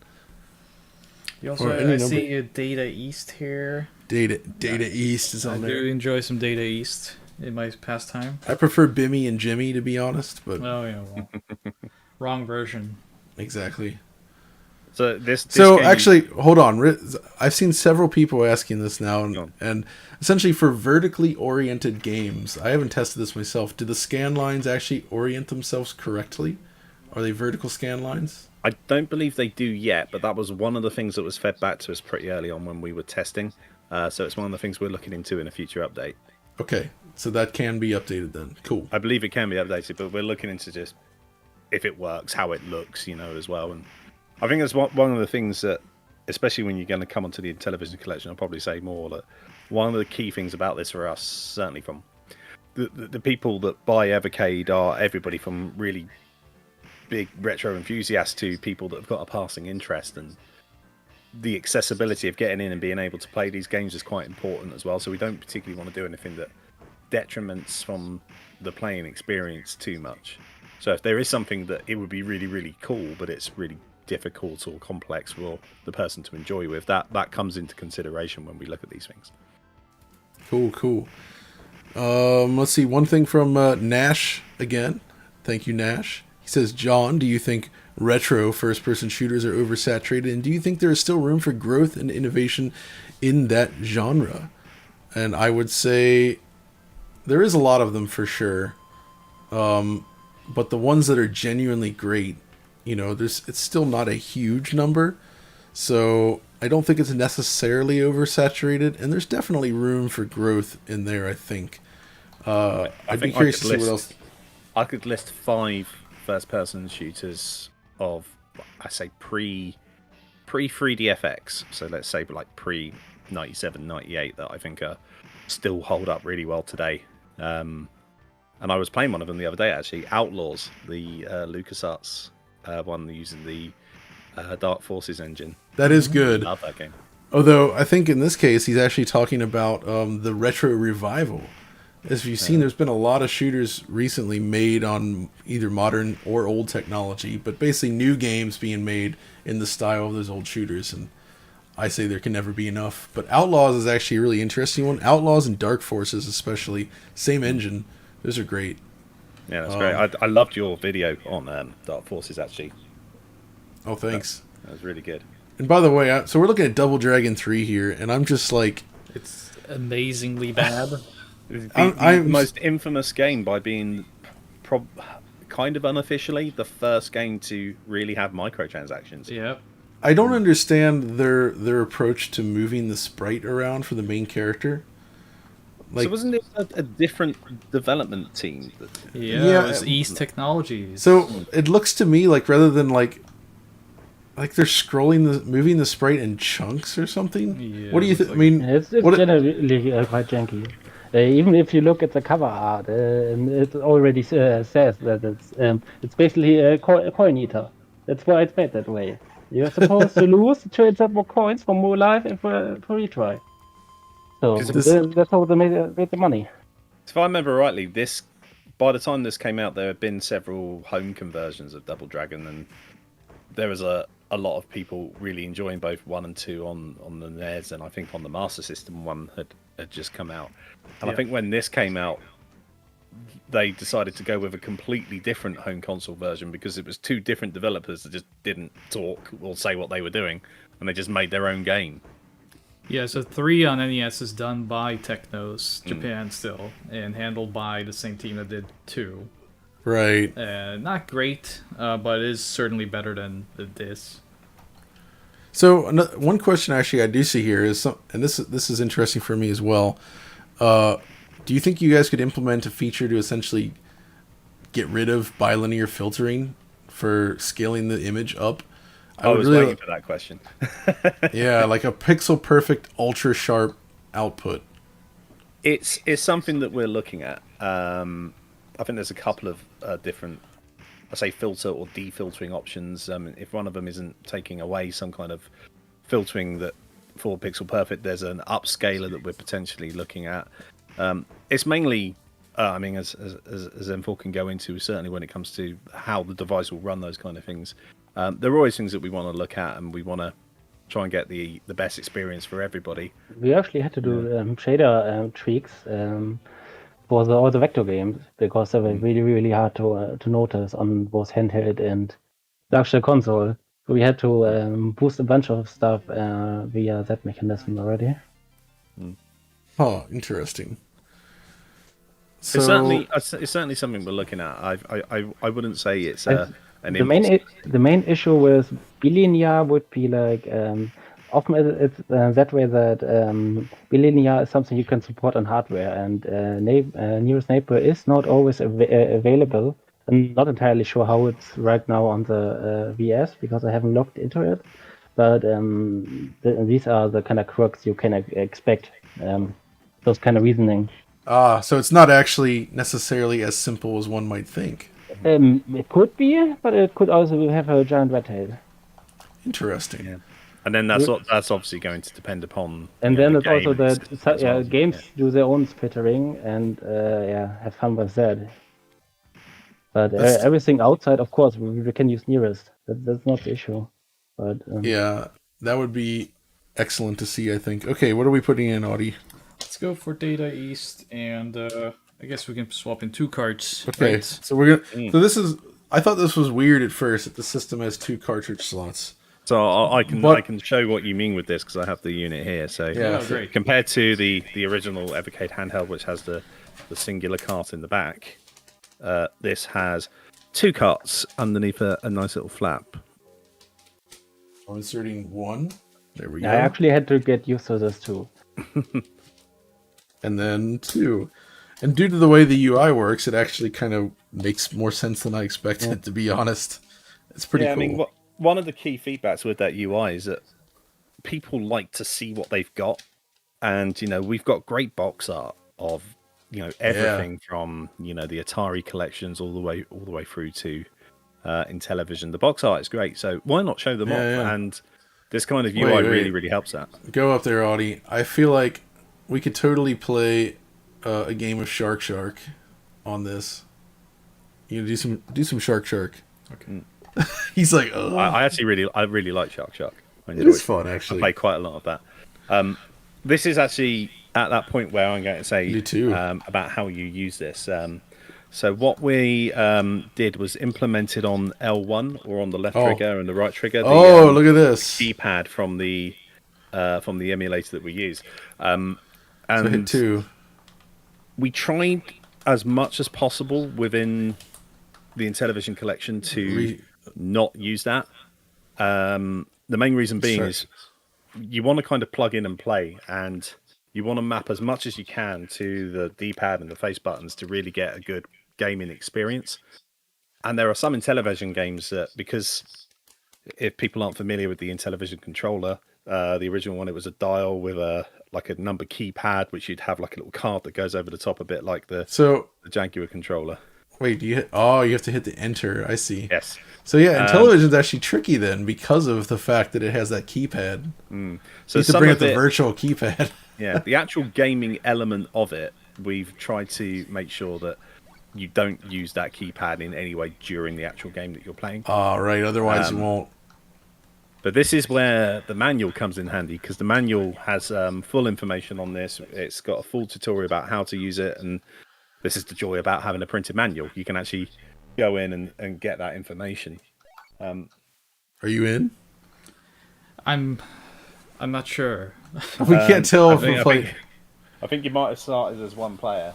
You also, I see Data East here. Data East is on there. I do enjoy some Data East in my pastime. I prefer Bimmy and Jimmy, to be honest, but oh yeah, well, wrong version. Exactly. So this so game... actually, hold on. I've seen several people asking this now, and essentially for vertically oriented games, I haven't tested this myself. Do the scan lines actually orient themselves correctly? Are they vertical scan lines? I don't believe they do yet, but that was one of the things that was fed back to us pretty early on when we were testing. So it's one of the things we're looking into in a future update. Okay, so that can be updated then. Cool. I believe it can be updated, but we're looking into just if it works, how it looks, as well. And I think that's one of the things that, especially when you're going to come onto the Intellivision collection, I'll probably say more that one of the key things about this for us, certainly from the people that buy Evercade, are everybody from really big retro enthusiasts to people that have got a passing interest, and the accessibility of getting in and being able to play these games is quite important as well. So we don't particularly want to do anything that detriments from the playing experience too much. So if there is something that it would be really, really cool, but it's really difficult or complex for the person to enjoy with, that comes into consideration when we look at these things. Cool. Let's see, one thing from Nash again. Thank you, Nash. He says, John, do you think retro first-person shooters are oversaturated, and do you think there is still room for growth and innovation in that genre? And I would say there is a lot of them for sure, but the ones that are genuinely great, it's still not a huge number, so I don't think it's necessarily oversaturated, and there's definitely room for growth in there, I think. I'd be curious to see what else. I could list 5 first-person shooters of, I say, pre-3DFX, so let's say like pre-97, 98, that I think are still hold up really well today. And I was playing one of them the other day, actually, Outlaws, the LucasArts one using the Dark Forces engine. That is good. Love that game. Although, I think in this case, he's actually talking about the retro revival. As you've seen, there's been a lot of shooters recently made on either modern or old technology, but basically new games being made in the style of those old shooters, and I say there can never be enough. But Outlaws is actually a really interesting one. Outlaws and Dark Forces especially, same engine. Those are great. Yeah, that's great. I loved your video on Dark Forces, actually. Oh, thanks. That was really good. And by the way, so we're looking at Double Dragon 3 here, and I'm just like... It's amazingly bad. The most infamous game by being kind of unofficially the first game to really have microtransactions. Yep. I don't understand their approach to moving the sprite around for the main character. Like, so wasn't it a different development team? Yeah, it was East Technologies. So it looks to me like rather than like they're moving the sprite in chunks or something. Yeah, What do you it think? looks I mean, It's what? generally quite janky. Even if you look at the cover art, it already says that it's basically a coin eater. That's why it's made that way. You're supposed to lose to insert more coins for more life and for retry. So 'Cause that's how they made the money. if I remember rightly, by the time this came out, there had been several home conversions of Double Dragon, and there was a lot of people really enjoying both 1 and 2 on the NES, and I think on the Master System 1 had just come out. And I think when this came out, they decided to go with a completely different home console version because it was 2 different developers that just didn't talk or say what they were doing, and they just made their own game. Yeah, so 3 on NES is done by Technos Japan still, and handled by the same team that did 2. Right. Not great, but it is certainly better than this. So one question actually I do see here is, and this is interesting for me as well. Do you think you guys could implement a feature to essentially get rid of bilinear filtering for scaling the image up? I was really waiting for that question. Yeah, like a pixel perfect, ultra sharp output. It's something that we're looking at. I think there's a couple of different, I say, filter or defiltering options. If one of them isn't taking away some kind of filtering that for pixel perfect, there's an upscaler that we're potentially looking at. It's mainly, I mean, as M4 can go into, certainly when it comes to how the device will run those kind of things. There are always things that we want to look at, and we want to try and get the best experience for everybody. We actually had to do shader tweaks for all the vector games because they were really, really hard to notice on both handheld and the actual console. So we had to boost a bunch of stuff via that mechanism already. Oh, interesting. So It's certainly something we're looking at. I wouldn't say it's an the main issue with bilinear would be like often it's that way that bilinear is something you can support on hardware, and nearest neighbor is not always available. I'm not entirely sure how it's right now on the VS because I haven't looked into it, but these are the kind of quirks you can expect. Those kind of reasoning. so it's not actually necessarily as simple as one might think. It could be, but it could also have a giant red tail. Interesting. Yeah. And then that's obviously going to depend upon. And then it's also that that games do their own splittering and have fun with that. But everything outside, of course, we can use nearest. That's not the issue. But yeah, that would be excellent to see, I think. Okay, what are we putting in, Audi? Let's go for Data East, and I guess we can swap in 2 cards. Okay, right? so we're gonna. So this is. I thought this was weird at first that the system has 2 cartridge slots. So I can show what you mean with this because I have the unit here. So Yeah, great. compared to the original Evercade handheld, which has the singular cart in the back, this has 2 carts underneath a nice little flap. I'm inserting 1. There we go. I actually had to get used to this too. And then 2. And due to the way the UI works, it actually kind of makes more sense than I expected, to be honest. It's pretty cool. I mean, one of the key feedbacks with that UI is that people like to see what they've got. And, we've got great box art of, everything from, the Atari collections all the way through to in television. The box art is great. So why not show them off? Yeah. And this kind of UI really, really helps that. Go up there, Audie. I feel like we could totally play a game of Shark on this. Do some Shark. Okay. He's like, oh. I really like Shark. It is fun, actually. I play quite a lot of that. This is actually at that point where I'm going to say about how you use this. So what we did was implemented on L1 or on the left trigger and the right trigger. Look at this keypad from the emulator that we use. And so hit 2. We tried as much as possible within the Intellivision collection to not use that. The main reason being is you want to kind of plug in and play, and you want to map as much as you can to the D-pad and the face buttons to really get a good gaming experience. And there are some Intellivision games that, because if people aren't familiar with the Intellivision controller, the original one, it was a dial with a number keypad, which you'd have like a little card that goes over the top a bit like the Jaguar controller. Wait, you have to hit the enter. I see. Yes. So yeah, Intellivision's actually tricky then because of the fact that it has that keypad. So you have to bring up the virtual keypad. Yeah, the actual gaming element of it, we've tried to make sure that you don't use that keypad in any way during the actual game that you're playing. Oh, right. Otherwise, you won't. But this is where the manual comes in handy, because the manual has full information on this. It's got a full tutorial about how to use it, and this is the joy about having a printed manual. You can actually go in and get that information. Are you in? I'm not sure. We can't tell if we play. I think you might have started as one player.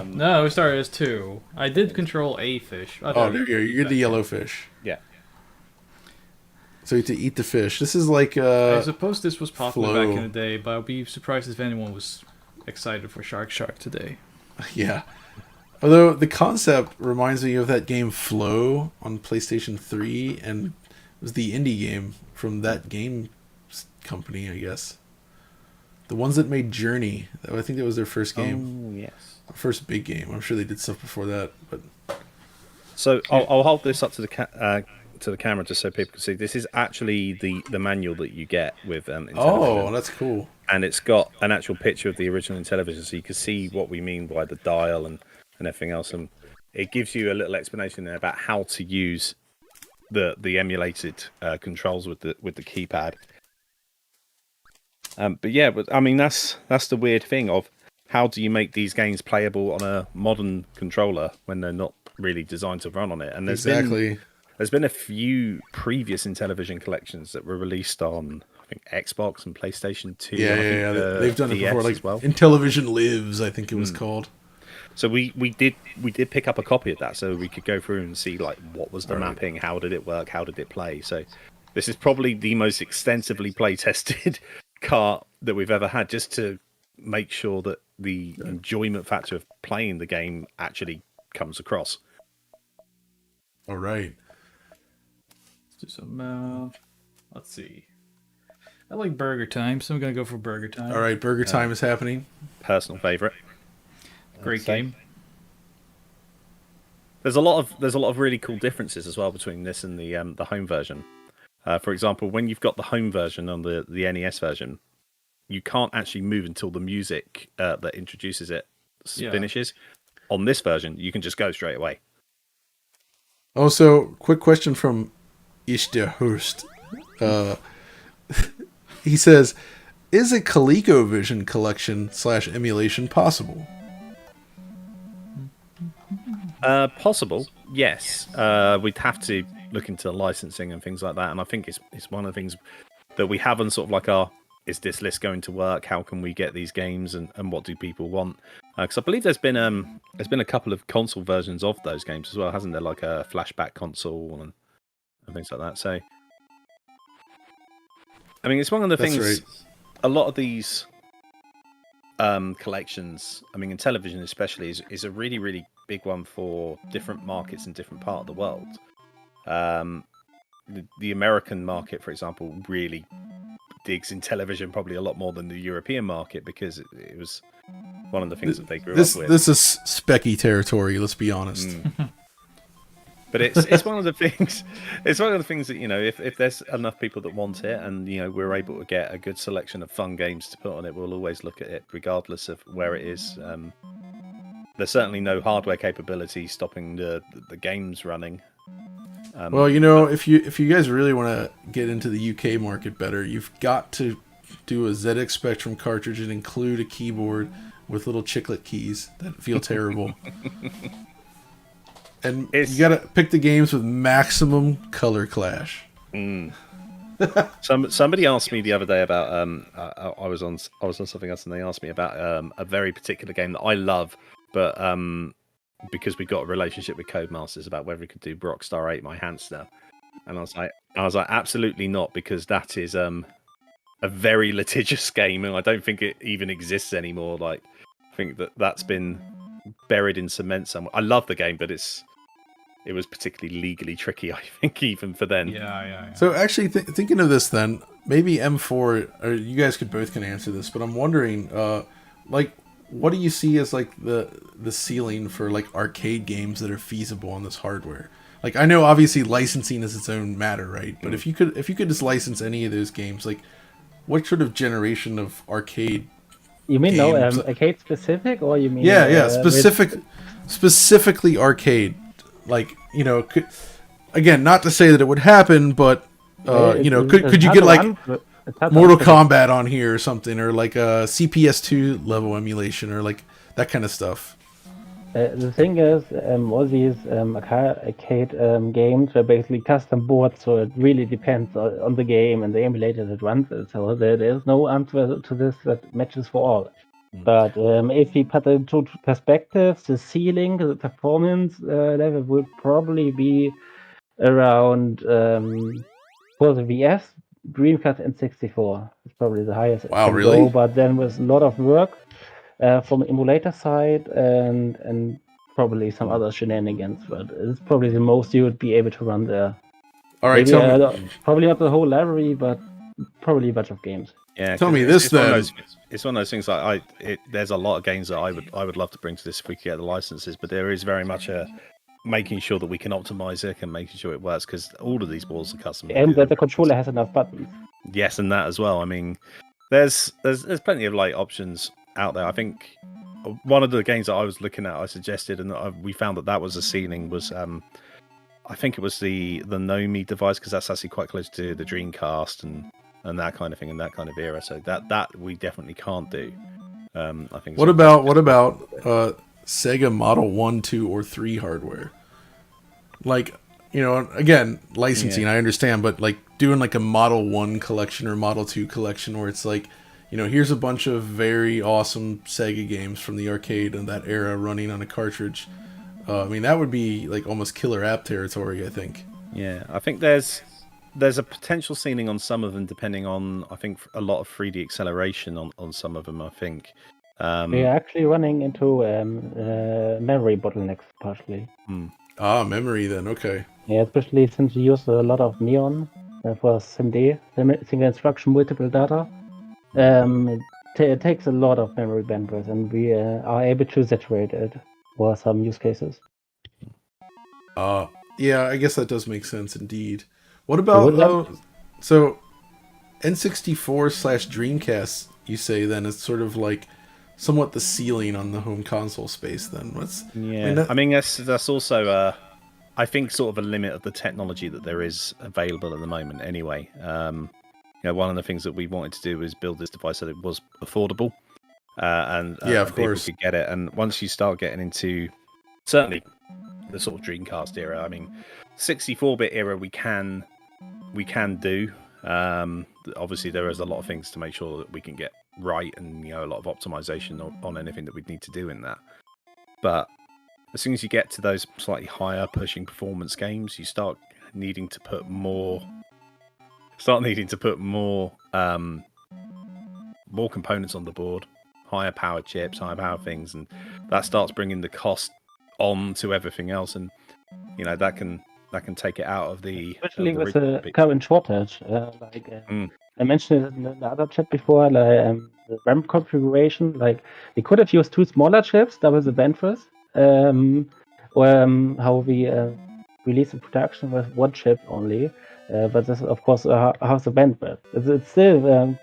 No, we started as two. I did control a fish. Oh, there you go. You're the yellow fish. Yeah. So you have to eat the fish. This is like I suppose this was popular Flow. back in the day, but I'd be surprised if anyone was excited for Shark today. Yeah. Although the concept reminds me of that game Flow on PlayStation 3, and it was the indie game from that game company, I guess. The ones that made Journey. I think that was their first game. Oh, yes. First big game. I'm sure they did stuff before that, but So I'll hold this up to the camera just so people can see. This is actually the manual that you get with Intellivision. oh, that's cool. And it's got an actual picture of the original Intellivision, so you can see what we mean by the dial and everything else. And it gives you a little explanation there about how to use the emulated controls with the keypad. But yeah, I mean that's the weird thing of how do you make these games playable on a modern controller when they're not really designed to run on it? And there's been a few previous Intellivision collections that were released on, I think, Xbox and PlayStation 2. Yeah. They've done it DS before, like as well. Intellivision Lives, I think it was called. So we did pick up a copy of that so we could go through and see like what was the mapping, how did it work, how did it play. So this is probably the most extensively play tested cart that we've ever had, just to make sure that the enjoyment factor of playing the game actually comes across. All right. Let's do some. Let's see. I like Burger Time, so I'm gonna go for Burger Time. All right, Burger Time is happening. Personal favorite. Great game. There's a lot of really cool differences as well between this and the home version. For example, when you've got the home version on the NES version, you can't actually move until the music that introduces it finishes. On this version, you can just go straight away. Also, quick question from Ishterhurst. He says, is a ColecoVision collection / emulation possible? Possible, yes. We'd have to look into licensing and things like that, and I think it's one of the things that we haven't sort of like is this list going to work? How can we get these games, and what do people want? Because I believe there's been a couple of console versions of those games as well, hasn't there? Like a flashback console and things like that. So, I mean, it's one of the things. Right. A lot of these collections, I mean, Intellivision especially, is a really, really big one for different markets in different part of the world. The American market, for example, really digs Intellivision probably a lot more than the European market, because it was one of the things that they grew up with. This is specky territory, let's be honest. But it's one of the things. It's one of the things that, you know, if there's enough people that want it, and you know we're able to get a good selection of fun games to put on it, we'll always look at it regardless of where it is. There's certainly no hardware capability stopping the games running. Well, you know, if you guys really want to get into the UK market better, you've got to do a ZX Spectrum cartridge and include a keyboard with little chiclet keys that feel terrible. And you got to pick the games with maximum color clash. Somebody asked me the other day about I was on something else, and they asked me about a very particular game that I love, but because we got a relationship with Codemasters, about whether we could do Rockstar 8 My Hamster, and I was like absolutely not, because that is a very litigious game, and I don't think it even exists anymore. Like, I think that's been buried in cement somewhere. I love the game, but it was particularly legally tricky, I think, even for then. Yeah. So actually, thinking of this, then maybe M4, or you guys can answer this, but I'm wondering, like, what do you see as like the ceiling for like arcade games that are feasible on this hardware? Like, I know obviously licensing is its own matter, right? But if you could just license any of those games, like, what sort of generation of arcade? You mean games? arcade specific, or you mean specifically arcade? Like, you know, again, not to say that it would happen, but you know, could you get like Mortal Kombat on here or something, or like a CPS2 level emulation, or like that kind of stuff? The thing is, all these arcade games are basically custom boards, so it really depends on the game and the emulator that runs it. So there is no answer to this that matches for all. But if we put it into perspective, the ceiling, the performance level would probably be around for the VS, Dreamcast, and 64. It's probably the highest it can really? go, but then with a lot of work from the emulator side and probably some other shenanigans, but it's probably the most you would be able to run there. All right, maybe, probably not the whole library, but probably a bunch of games. Yeah, tell me this then. It's one of those things like there's a lot of games that I would love to bring to this if we could get the licenses, but there is very much a making sure that we can optimize it and making sure it works, because all of these boards are custom. And that the controller has enough buttons. Yes, and that as well. I mean, there's plenty of like options out there. I think one of the games that I was looking at, I suggested, and we found that was a ceiling, was I think it was the Nomi device, because that's actually quite close to the Dreamcast and that kind of thing in that kind of era. So that we definitely can't do. I think. What about Sega Model 1, 2, or 3 hardware? Like, you know, again, licensing, I understand, but like doing like a Model 1 collection or Model 2 collection where it's like, you know, here's a bunch of very awesome Sega games from the arcade and that era running on a cartridge. I mean, that would be like almost killer app territory, I think. Yeah, I think there's a potential ceiling on some of them, depending on, I think, a lot of 3D acceleration on some of them, I think. We are actually running into memory bottlenecks partially. Memory then, okay. Yeah, especially since we use a lot of Neon for SIMD, single instruction, multiple data. It takes a lot of memory bandwidth, and we are able to saturate it for some use cases. Yeah, I guess that does make sense indeed. What about so N64/Dreamcast? You say then is sort of like somewhat the ceiling on the home console space. Then I mean that's also I think sort of a limit of the technology that there is available at the moment. Anyway, you know, one of the things that we wanted to do was build this device so that it was affordable, and of people course could get it. And once you start getting into certainly the sort of Dreamcast era, I mean, 64-bit era, we can do. Obviously, there is a lot of things to make sure that we can get right, and you know, a lot of optimization on anything that we need to do in that. But as soon as you get to those slightly higher pushing performance games, you start needing to put more components on the board, higher power chips, higher power things, and that starts bringing the cost on to everything else, and you know that can take it out of the especially with the current shortage. I mentioned it in the other chat before, like the RAM configuration. Like we could have used two smaller chips, double the bandwidth, or how we release in production with one chip only. But this, of course, how's the bandwidth? It's still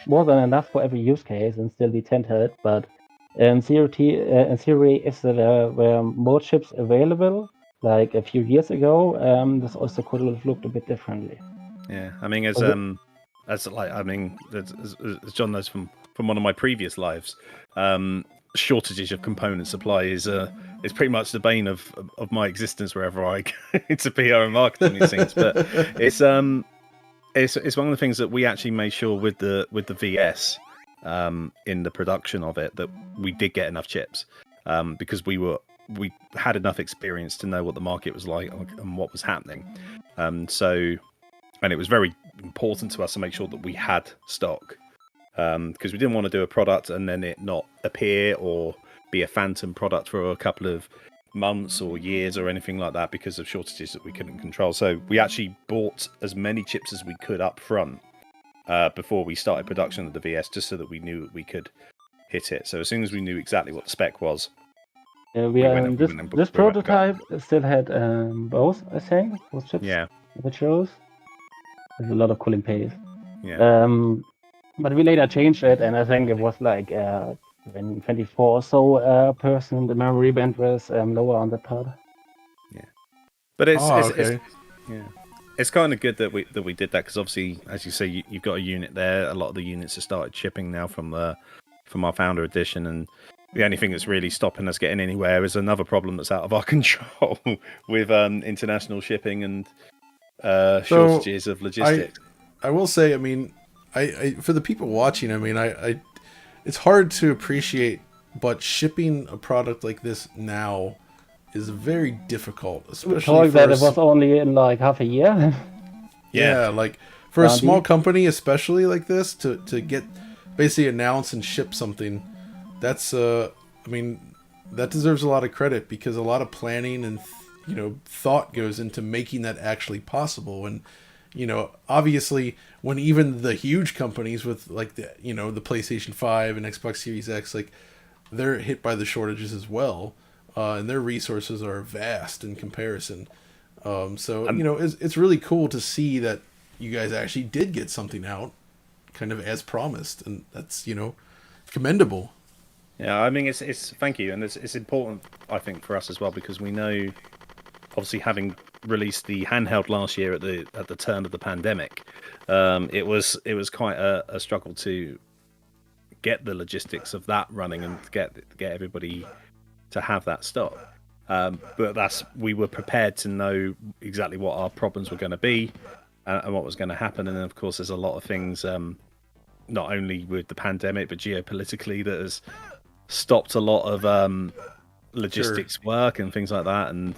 more than enough for every use case and still be handheld. But in theory, if there were more chips available, like a few years ago, this also could have looked a bit differently. Yeah, I mean, as John knows from one of my previous lives, shortages of component supply is pretty much the bane of my existence wherever I go into PR and marketing, it seems. But it's one of the things that we actually made sure with the VS in the production of it, that we did get enough chips, because we had enough experience to know what the market was like and what was happening. And it was very, important to us to make sure that we had stock, because we didn't want to do a product and then it not appear or be a phantom product for a couple of months or years or anything like that because of shortages that we couldn't control. So we actually bought as many chips as we could up front before we started production of the VS, just so that we knew we could hit it. So as soon as we knew exactly what the spec was, this prototype still had both, I think, both chips. Yeah. That shows. There's a lot of cooling paste. Yeah. But we later changed it, and I think it was like 24 or so percent. The memory bandwidth lower on that part. Yeah, but it's okay. it's kind of good that we did that, because obviously, as you say, you've got a unit there. A lot of the units have started shipping now from our Founder Edition, and the only thing that's really stopping us getting anywhere is another problem that's out of our control with international shipping and shortages of logistics. I will say, I mean, I for the people watching, I mean, I it's hard to appreciate, but shipping a product like this now is very difficult, especially that it was only in like half a year. Yeah, like for a small company, especially like this, to get basically announce and ship something, that's I mean, that deserves a lot of credit, because a lot of planning and thought goes into making that actually possible. And obviously, when even the huge companies with like the the PlayStation 5 and Xbox Series X, like they're hit by the shortages as well, and their resources are vast in comparison. So it's really cool to see that you guys actually did get something out, kind of as promised, and that's commendable. Yeah, I mean, it's thank you, and it's important, I think, for us as well, because we know, obviously, having released the handheld last year at the turn of the pandemic, it was quite a struggle to get the logistics of that running and get everybody to have that stock. But we were prepared to know exactly what our problems were going to be and what was going to happen. And then, of course, there's a lot of things, not only with the pandemic, but geopolitically, that has stopped a lot of logistics work and things like that. And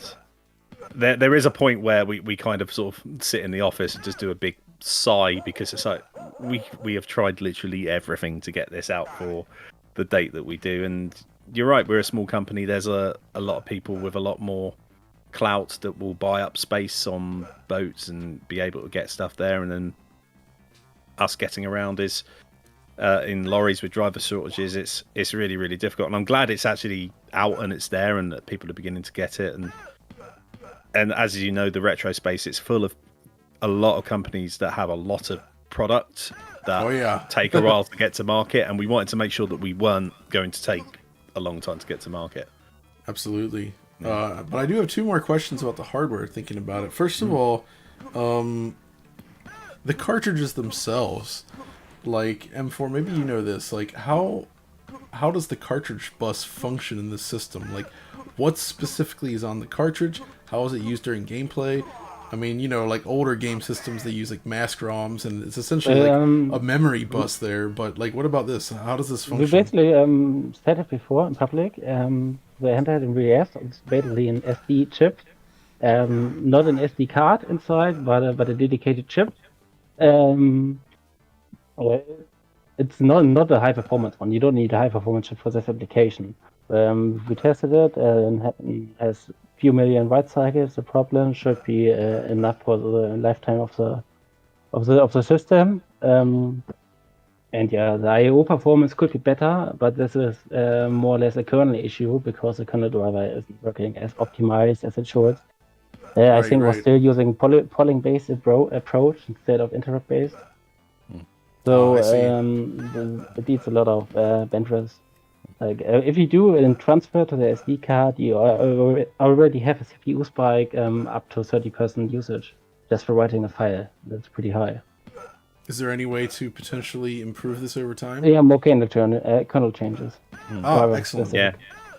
there is a point where we kind of sort of sit in the office and just do a big sigh, because it's like we have tried literally everything to get this out for the date that we do. And you're right, we're a small company. There's a lot of people with a lot more clout that will buy up space on boats and be able to get stuff there, and then us getting around is in lorries with driver shortages. It's really, really difficult, and I'm glad it's actually out and it's there, and that people are beginning to get it. And as you know, the retro space, it's full of a lot of companies that have a lot of product that take a while to get to market, and we wanted to make sure that we weren't going to take a long time to get to market. Absolutely. But I do have two more questions about the hardware, thinking about it. First of all, the cartridges themselves, like M4, maybe you know this, like how does the cartridge bus function in the system? Like, what specifically is on the cartridge? How is it used during gameplay? I mean, like older game systems, they use like mask ROMs, and it's essentially like a memory bus there. But like, what about this? How does this function? We basically said it before in public. The handheld in VS is basically an SD chip, not an SD card inside, but a dedicated chip. It's not a high performance one. You don't need a high performance chip for this application. We tested it, and it has few million write cycles. The problem should be enough for the lifetime of the system. And yeah, the I/O performance could be better, but this is more or less a kernel issue, because the kernel driver isn't working as optimized as it should. I think we're still using polling-based approach instead of interrupt-based. So it needs a lot of bandwidth. Like if you do a transfer to the SD card, you already have a CPU spike up to 30% usage just for writing a file. That's pretty high. Is there any way to potentially improve this over time? Yeah, more kernel changes. Oh, excellent. Yeah,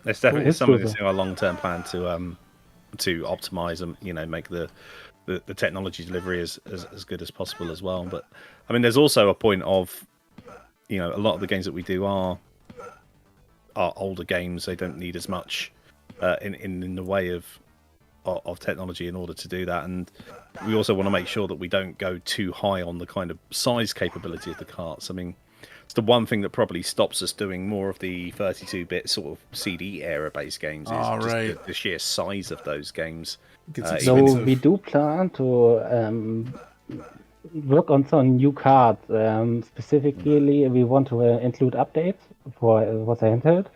it's definitely something that's in our long-term plan to optimize and make the technology delivery as good as possible as well. But I mean, there's also a point of a lot of the games that we do are older games. They don't need as much in the way of of technology in order to do that, and we also want to make sure that we don't go too high on the kind of size capability of the carts. I mean, it's the one thing that probably stops us doing more of the 32-bit sort of CD era based games is just the sheer size of those games. So we do plan to work on some new cards. Specifically, we want to include updates for the handheld.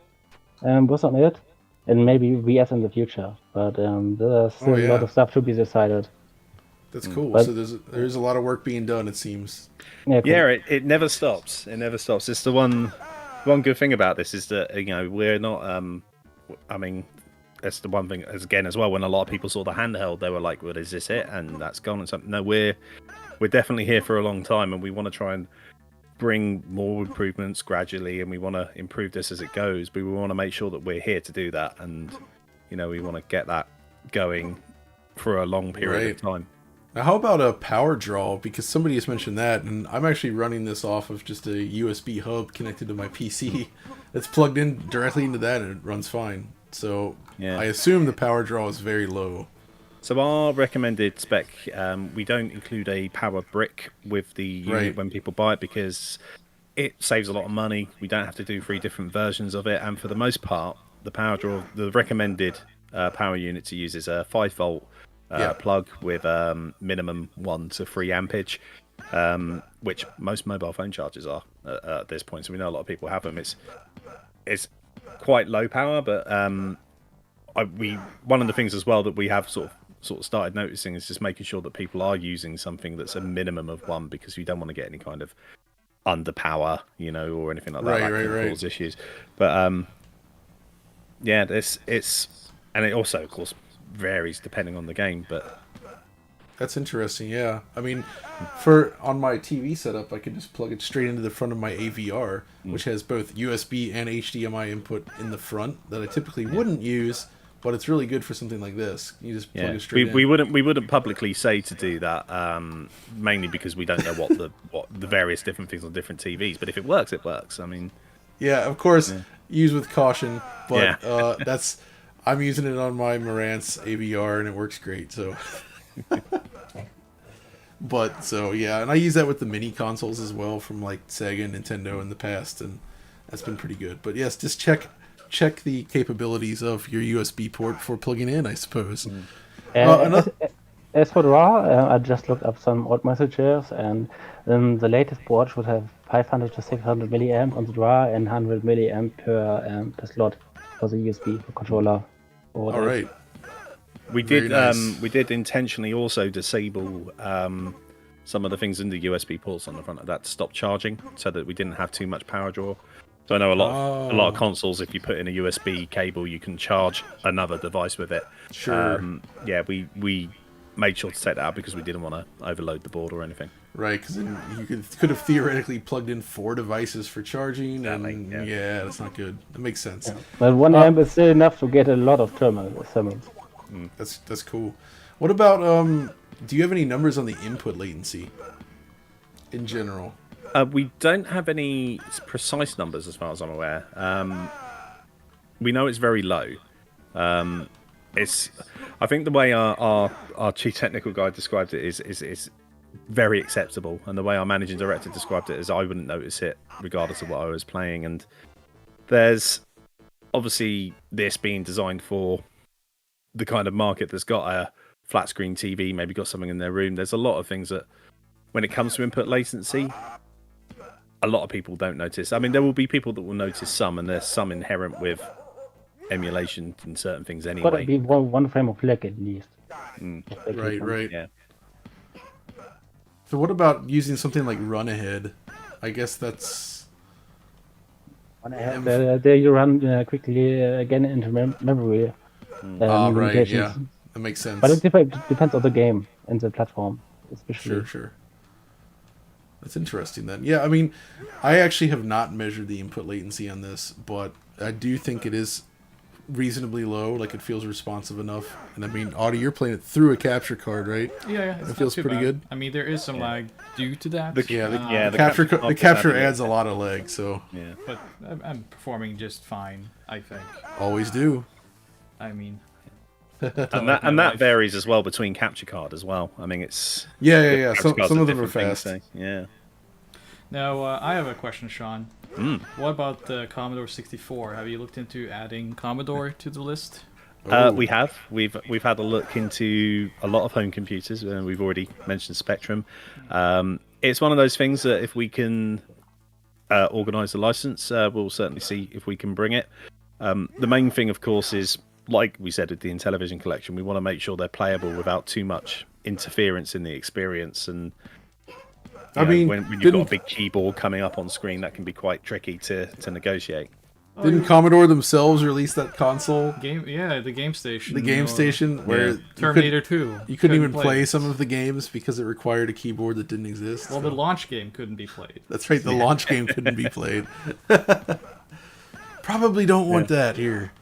What's on it? And maybe VS in the future, but there's still a lot of stuff to be decided. That's cool. But, so there's a lot of work being done, it seems. Yeah, cool. It never stops. It never stops. It's the one good thing about this is that we're not. I mean, that's the one thing as well. When a lot of people saw the handheld, they were like, "Well, is this it?" And that's gone. And something. No, we're definitely here for a long time, and we want to try and bring more improvements gradually, and we want to improve this as it goes, but we want to make sure that we're here to do that, and we want to get that going for a long period of time. Now, how about a power draw? Because somebody has mentioned that, and I'm actually running this off of just a USB hub connected to my PC. It's plugged in directly into that, and it runs fine. So I assume the power draw is very low. So our recommended spec, we don't include a power brick with the unit when people buy it because it saves a lot of money. We don't have to do 3 different versions of it, and for the most part, the recommended power unit to use is a 5-volt plug with minimum 1 to 3 ampage, which most mobile phone chargers are at this point. So we know a lot of people have them. It's quite low power, but one of the things as well that we have sort of started noticing is just making sure that people are using something that's a minimum of 1, because you don't want to get any kind of underpower, or anything like that. That can cause issues. But and it also, of course, varies depending on the game. But that's interesting. Yeah, I mean, on my TV setup, I can just plug it straight into the front of my AVR, which has both USB and HDMI input in the front that I typically wouldn't use. But it's really good for something like this. You just plug it straight in. We wouldn't publicly say to do that, mainly because we don't know what the various different things on different TVs. But if it works, it works. I mean, of course, use with caution. But I'm using it on my Marantz AVR, and it works great. So, and I use that with the mini consoles as well from like Sega and Nintendo in the past, and that's been pretty good. But yes, just check the capabilities of your USB port before plugging in, I suppose. As for the RAW, I just looked up some old messages, and the latest board should have 500 to 600 milliamp on the RAW and 100 milliamp per slot for the USB controller. All right. We did intentionally also disable some of the things in the USB ports on the front of that to stop charging, so that we didn't have too much power draw. So I know a lot of consoles, if you put in a USB cable, you can charge another device with it. Sure. We made sure to take that out because we didn't want to overload the board or anything. Right, because then you could have theoretically plugged in 4 devices for charging, and that's not good. That makes sense. Yeah. But 1 amp is still enough to get a lot of thermals. That's cool. What about do you have any numbers on the input latency in general? We don't have any precise numbers as far as I'm aware. We know it's very low. I think the way our chief technical guy described it is very acceptable, and the way our managing director described it is I wouldn't notice it regardless of what I was playing. And there's obviously this being designed for the kind of market that's got a flat screen TV, maybe got something in their room. There's a lot of things that, when it comes to input latency, a lot of people don't notice. I mean, there will be people that will notice some, and there's some inherent with emulation and certain things anyway. Got to be one frame of lag at least. Right. Yeah. So what about using something like Run Ahead? I guess that's... Run Ahead, there you run quickly again into memory. Right, yeah. That makes sense. But it depends on the game and the platform, especially. Sure. That's interesting then. Yeah, I mean, I actually have not measured the input latency on this, but I do think it is reasonably low. Like, it feels responsive enough. And I mean, Audi, you're playing it through a capture card, right? Yeah. It feels pretty good. I mean, there is some lag due to that. The capture adds a lot of lag, so... Yeah. But I'm performing just fine, I think. Always do. I mean... and that varies as well between capture card as well. I mean, it's Yeah. capture cards Some of them are different fast. things, so, yeah. Now, I have a question, Sean. What about the Commodore 64? Have you looked into adding Commodore to the list? We have. We've had a look into a lot of home computers, and we've already mentioned Spectrum. It's one of those things that if we can organise the license, we'll certainly see if we can bring it. The main thing, of course, is like we said with the Intellivision collection, we want to make sure they're playable without too much interference in the experience. And I mean, when you've got a big keyboard coming up on screen, that can be quite tricky to negotiate. Didn't Commodore themselves release that console? The Game Station. The Game Station, where Terminator 2. You couldn't even play some of the games because it required a keyboard that didn't exist. Well, the launch game couldn't be played. That's right, the launch game couldn't be played. Probably don't want that here.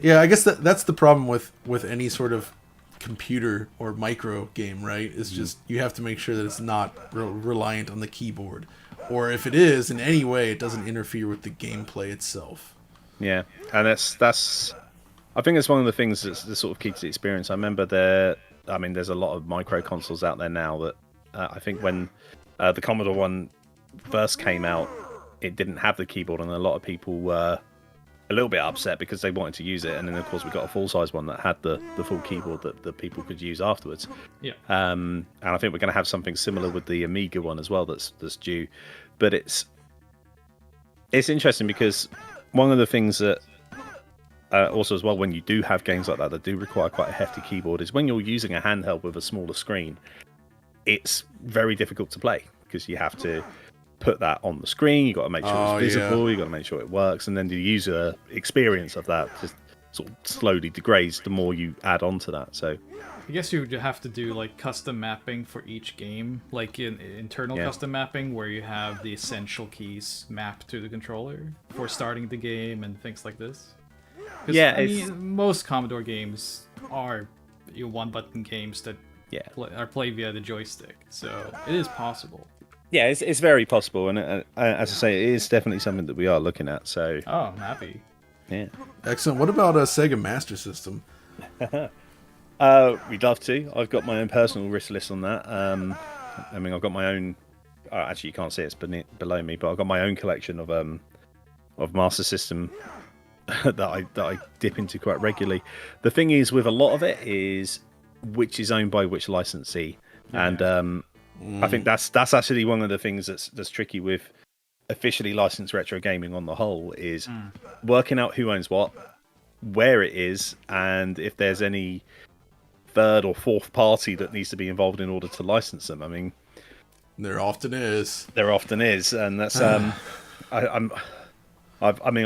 Yeah, I guess that's the problem with any sort of computer or micro game, right? It's just you have to make sure that it's not reliant on the keyboard. Or if it is in any way, it doesn't interfere with the gameplay itself. Yeah, and that's. I think it's one of the things that's the sort of key to the experience. I remember there's a lot of micro consoles out there now that I think when the Commodore one first came out, it didn't have the keyboard, and a lot of people were a little bit upset because they wanted to use it. And then of course we got a full size one that had the full keyboard that people could use afterwards. Yeah. And I think we're going to have something similar with the Amiga one as well that's due. But it's interesting because one of the things that also as well when you do have games like that do require quite a hefty keyboard is when you're using a handheld with a smaller screen, it's very difficult to play because you have to put that on the screen, you got to make sure it's visible, you got to make sure it works, and then the user experience of that just sort of slowly degrades the more you add on to that. So I guess you would have to do like custom mapping for each game, like internal custom mapping where you have the essential keys mapped to the controller for starting the game and things like this. Yeah, I mean, most Commodore games are one-button games that are played via the joystick, so it is possible. Yeah, it's very possible, and as I say, it is definitely something that we are looking at. So, I'm happy. Yeah, excellent. What about a Sega Master System? We'd love to. I've got my own personal wish list on that. I mean, I've got my own. Actually, you can't see it's below me, but I've got my own collection of Master System that I dip into quite regularly. The thing is, with a lot of it, is which is owned by which licensee, and I think that's actually one of the things that's tricky with officially licensed retro gaming on the whole is working out who owns what, where it is, and if there's any third or fourth party that needs to be involved in order to license them. I mean, there often is, and that's I've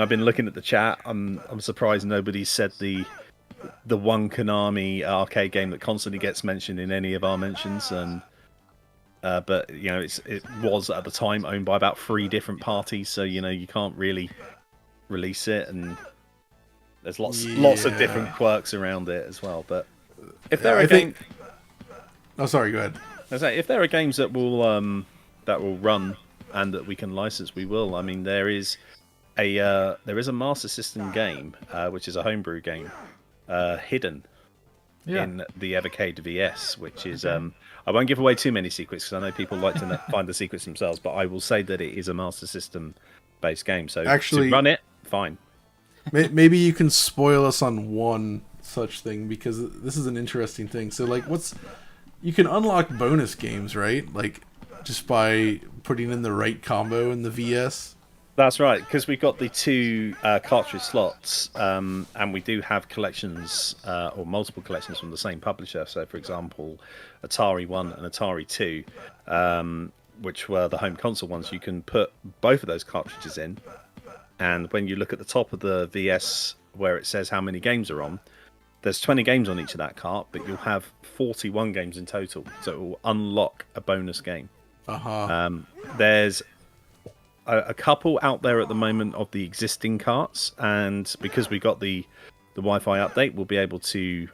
been looking at the chat. I'm surprised nobody's said the one Konami arcade game that constantly gets mentioned in any of our mentions, and but it was at the time owned by about 3 different parties, so you can't really release it, and there's lots of different quirks around it as well. But if there are sorry, go ahead. I say if there are games that will run and that we can license, we will. I mean, there is a Master System game which is a homebrew game hidden in the Evercade VS, which is I won't give away too many secrets because I know people like to find the secrets themselves, but I will say that it is a Master System based game, so actually to run it fine. Maybe you can spoil us on one such thing, because this is an interesting thing. So like you can unlock bonus games, right? Like just by putting in the right combo in the VS. That's right, because we've got the 2 cartridge slots, and we do have collections or multiple collections from the same publisher. So, for example, Atari 1 and Atari 2, which were the home console ones, you can put both of those cartridges in, and when you look at the top of the VS where it says how many games are on, there's 20 games on each of that cart, but you'll have 41 games in total, so it will unlock a bonus game. There's a couple out there at the moment of the existing carts, and because we got the Wi-Fi update, we'll be able to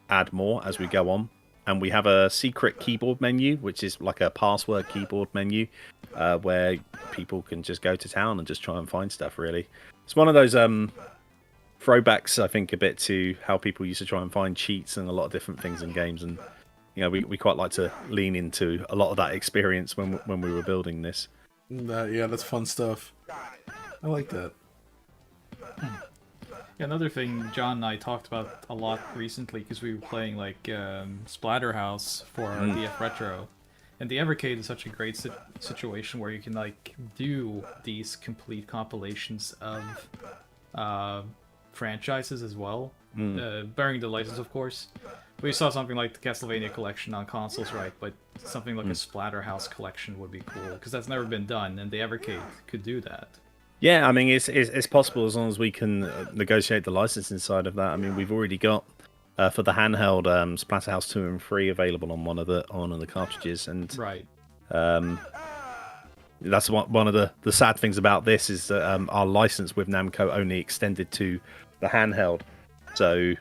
add more as we go on. And we have a secret keyboard menu, which is like a password keyboard menu, where people can just go to town and just try and find stuff. Really, it's one of those throwbacks, I think, a bit to how people used to try and find cheats and a lot of different things in games, and we quite like to lean into a lot of that experience when we were building this. Yeah, that's fun stuff. I like that. Another thing John and I talked about a lot recently, because we were playing like Splatterhouse for our DF Retro, and the Evercade is such a great situation where you can like do these complete compilations of franchises as well, bearing the license, of course. We saw something like the Castlevania collection on consoles, right? But something like a Splatterhouse collection would be cool, because that's never been done, and the Evercade could do that. Yeah, I mean, it's possible as long as we can negotiate the licensing side of that. I mean, we've already got for the handheld Splatterhouse 2 and 3 available on one of the cartridges, and right. That's one of the sad things about this is that our license with Namco only extended to the handheld, so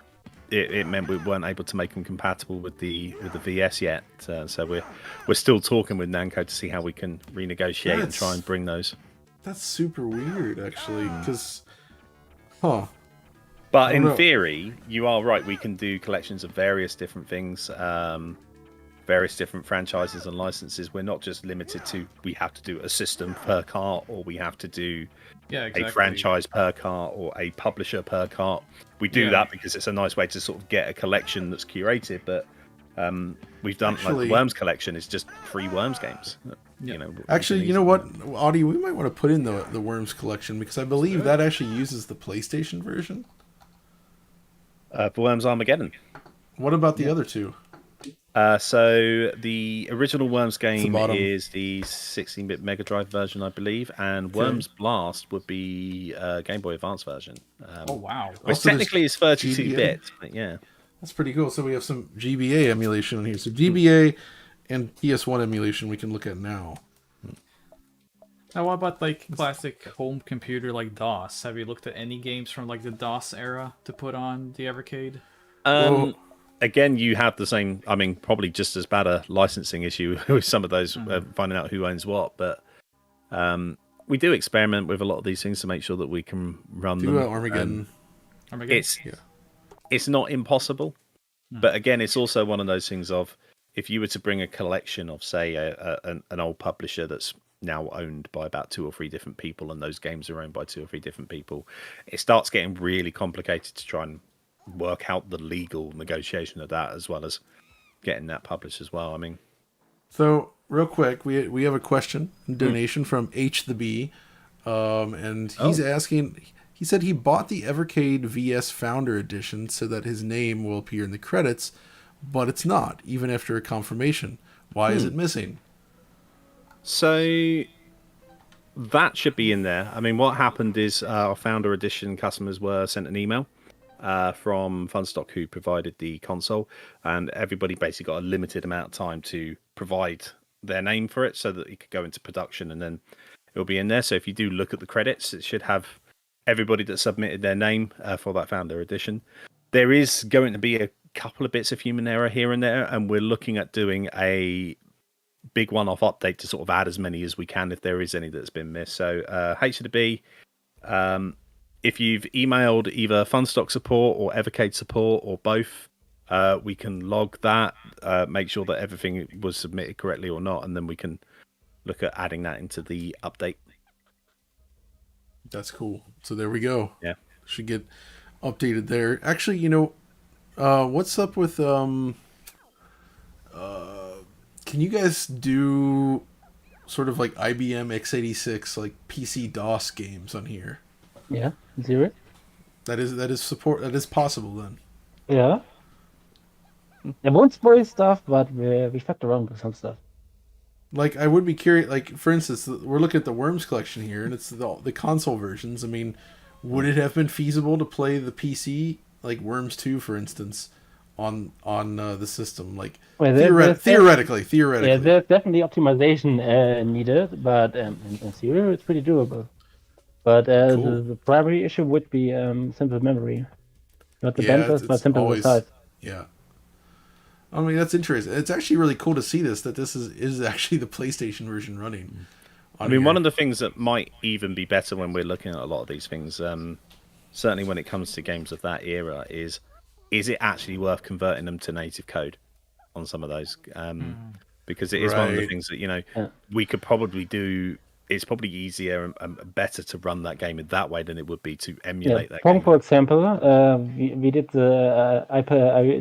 it meant we weren't able to make them compatible with the VS yet. So we're still talking with Namco to see how we can renegotiate and try and bring those. That's super weird, actually, because, But in theory, you are right. We can do collections of various different things, various different franchises and licenses. We're not just limited to we have to do a system per cart, or we have to do a franchise per cart, or a publisher per cart. We do that because it's a nice way to sort of get a collection that's curated. But we've done like the Worms collection is just 3 Worms games. Actually, you know what, Audi, we might want to put in the Worms collection, because I believe that actually uses the PlayStation version. For Worms Armageddon. What about the other two? So the original Worms game is the 16-bit Mega Drive version, I believe, and Worms Blast would be Game Boy Advance version. Oh wow! Which technically is 32-bit, but yeah. That's pretty cool. So we have some GBA emulation in here. So GBA and PS1 emulation we can look at now. Now, what about like classic home computer like DOS? Have you looked at any games from like the DOS era to put on the Evercade? Again, you have the same. I mean, probably just as bad a licensing issue with some of those, finding out who owns what. But we do experiment with a lot of these things to make sure that we can run them. Armageddon. It's not impossible, but again, it's also one of those things of if you were to bring a collection of, say, an old publisher that's now owned by about 2 or 3 different people, and those games are owned by 2 or 3 different people, it starts getting really complicated to try and work out the legal negotiation of that, as well as getting that published as well. I mean, so real quick, we have a question, donation from H the B, and he's asking. He said he bought the Evercade VS Founder Edition so that his name will appear in the credits, but it's not, even after a confirmation. Why is it missing? So that should be in there. I mean, what happened is our Founder Edition customers were sent an email from Funstock, who provided the console, and everybody basically got a limited amount of time to provide their name for it so that it could go into production, and then it'll be in there. So if you do look at the credits, it should have everybody that submitted their name for that Founder Edition. There is going to be a couple of bits of human error here and there, and we're looking at doing a big one-off update to sort of add as many as we can if there is any that's been missed. So H to the B, if you've emailed either Funstock support or Evercade support or both, we can log that, make sure that everything was submitted correctly or not, and then we can look at adding that into the update. That's cool. So there we go. Yeah. Should get updated there. Actually, what's up with can you guys do sort of like IBM x86 like PC DOS games on here? Yeah, zero. That is possible then. Yeah. It won't spoil stuff, but we fucked around with some stuff. Like, I would be curious, like, for instance, we're looking at the Worms collection here, and it's the console versions. I mean, would it have been feasible to play the PC, like Worms 2, for instance, on the system? Like, theoretically. Yeah, there's definitely optimization needed, but in theory, it's pretty doable. But cool. the primary issue would be simple memory. Not the benders, but simple always, size. Yeah. I mean, that's interesting. It's actually really cool to see that this is actually the PlayStation version running. I mean, one of the things that might even be better when we're looking at a lot of these things, certainly when it comes to games of that era, is it actually worth converting them to native code on some of those? Because it is one of the Right. things that Yeah. we could probably do. It's probably easier and better to run that game in that way than it would be to emulate that Pong, game. for example, we did I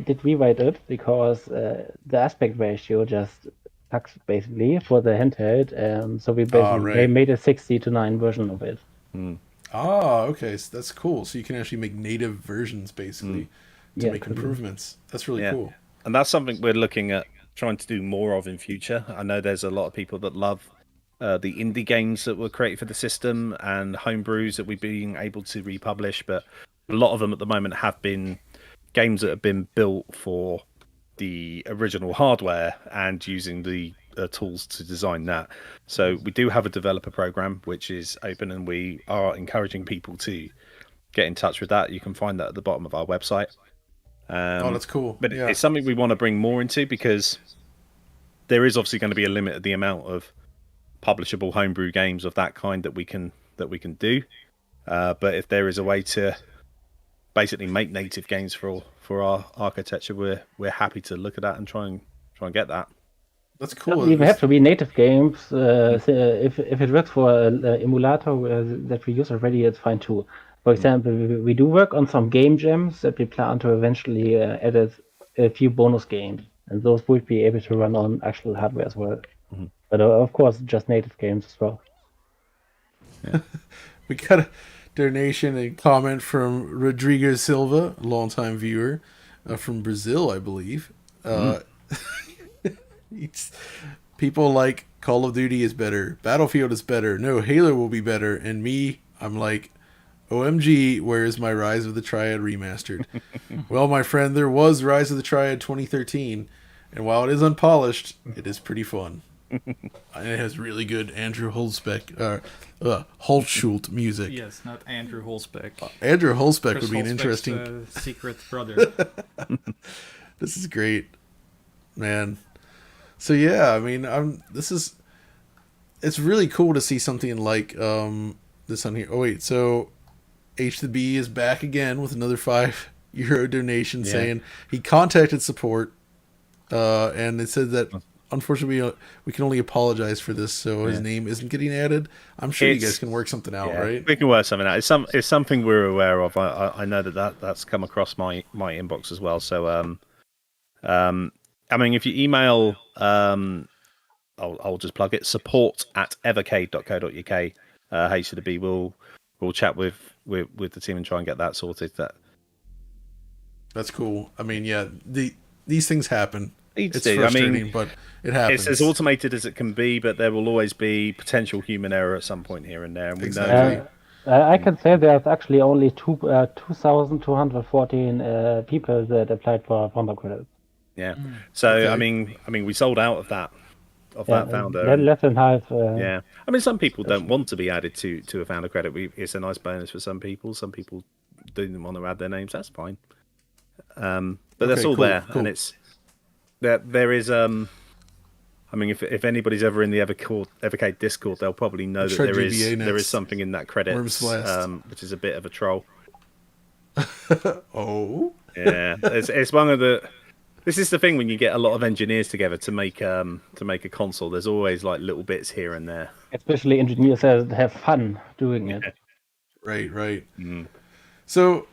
did rewrite it because the aspect ratio just sucks basically for the handheld. So we basically right. made a 60:9 version of it. Okay, so that's cool. So you can actually make native versions basically to Yeah, make cool. improvements. That's really Yeah. cool. And that's something we're looking at trying to do more of in future. I know there's a lot of people that love the indie games that were created for the system and homebrews that we've been able to republish, but a lot of them at the moment have been games that have been built for the original hardware and using the tools to design that. So we do have a developer program which is open, and we are encouraging people to get in touch with that. You can find that at the bottom of our website. That's cool. But Yeah. it's something we want to bring more into, because there is obviously going to be a limit of the amount of publishable homebrew games of that kind that we can do. But if there is a way to basically make native games for our architecture, we're happy to look at that and try and get that. That's It cool. doesn't even have to be native games. If it works for an emulator that we use already, it's fine too. For example, we do work on some game jams that we plan to eventually add a few bonus games, and those would be able to run on actual hardware as well. But of course, just native games as well. We got a donation and comment from Rodrigo Silva, a longtime viewer from Brazil, I believe. People like Call of Duty is better, Battlefield is better, no, Halo will be better, and me, I'm like, OMG, where is my Rise of the Triad remastered? Well, my friend, there was Rise of the Triad 2013, and while it is unpolished, it is pretty fun. And it has really good Andrew Holtschult music. Yes, not Andrew Holzbeck. Andrew Holzbeck Chris would be an Holzbeck's, interesting... secret brother. This is great, man. So yeah, I mean, it's really cool to see something like this on here. Oh wait, so H the B is back again with another €5 donation saying he contacted support, and it said that unfortunately we can only apologize for this, so his name isn't getting added. I'm sure you guys can work something out, right? We can work something out. It's something we're aware of. I know that's come across my inbox as well. So I mean, if you email, I'll just plug it, support@evercade.co.uk. H to the B, we'll chat with the team and try and get that sorted. That's cool. I mean, yeah, these things happen. It's I frustrating, mean, but it happens. It's as automated as it can be, but there will always be potential human error at some point here and there, and we know. Exactly. I can say there's actually only 2,214 people that applied for founder credits. Yeah. So Okay. I mean, we sold out of that founder. Less than half. Yeah. I mean, some people don't want to be added to a founder credit. It's a nice bonus for some people. Some people didn't want to add their names. That's fine. But that's all cool, there, cool. and it's there is. I mean, if anybody's ever in the Evercade Discord, they'll probably know that Try there GBA next. is something in that Worms credits, Blast. which is a bit of a troll. Oh. Yeah, it's one of the. This is the thing when you get a lot of engineers together to make a console. There's always like little bits here and there. Especially engineers that have fun doing it. Right. So,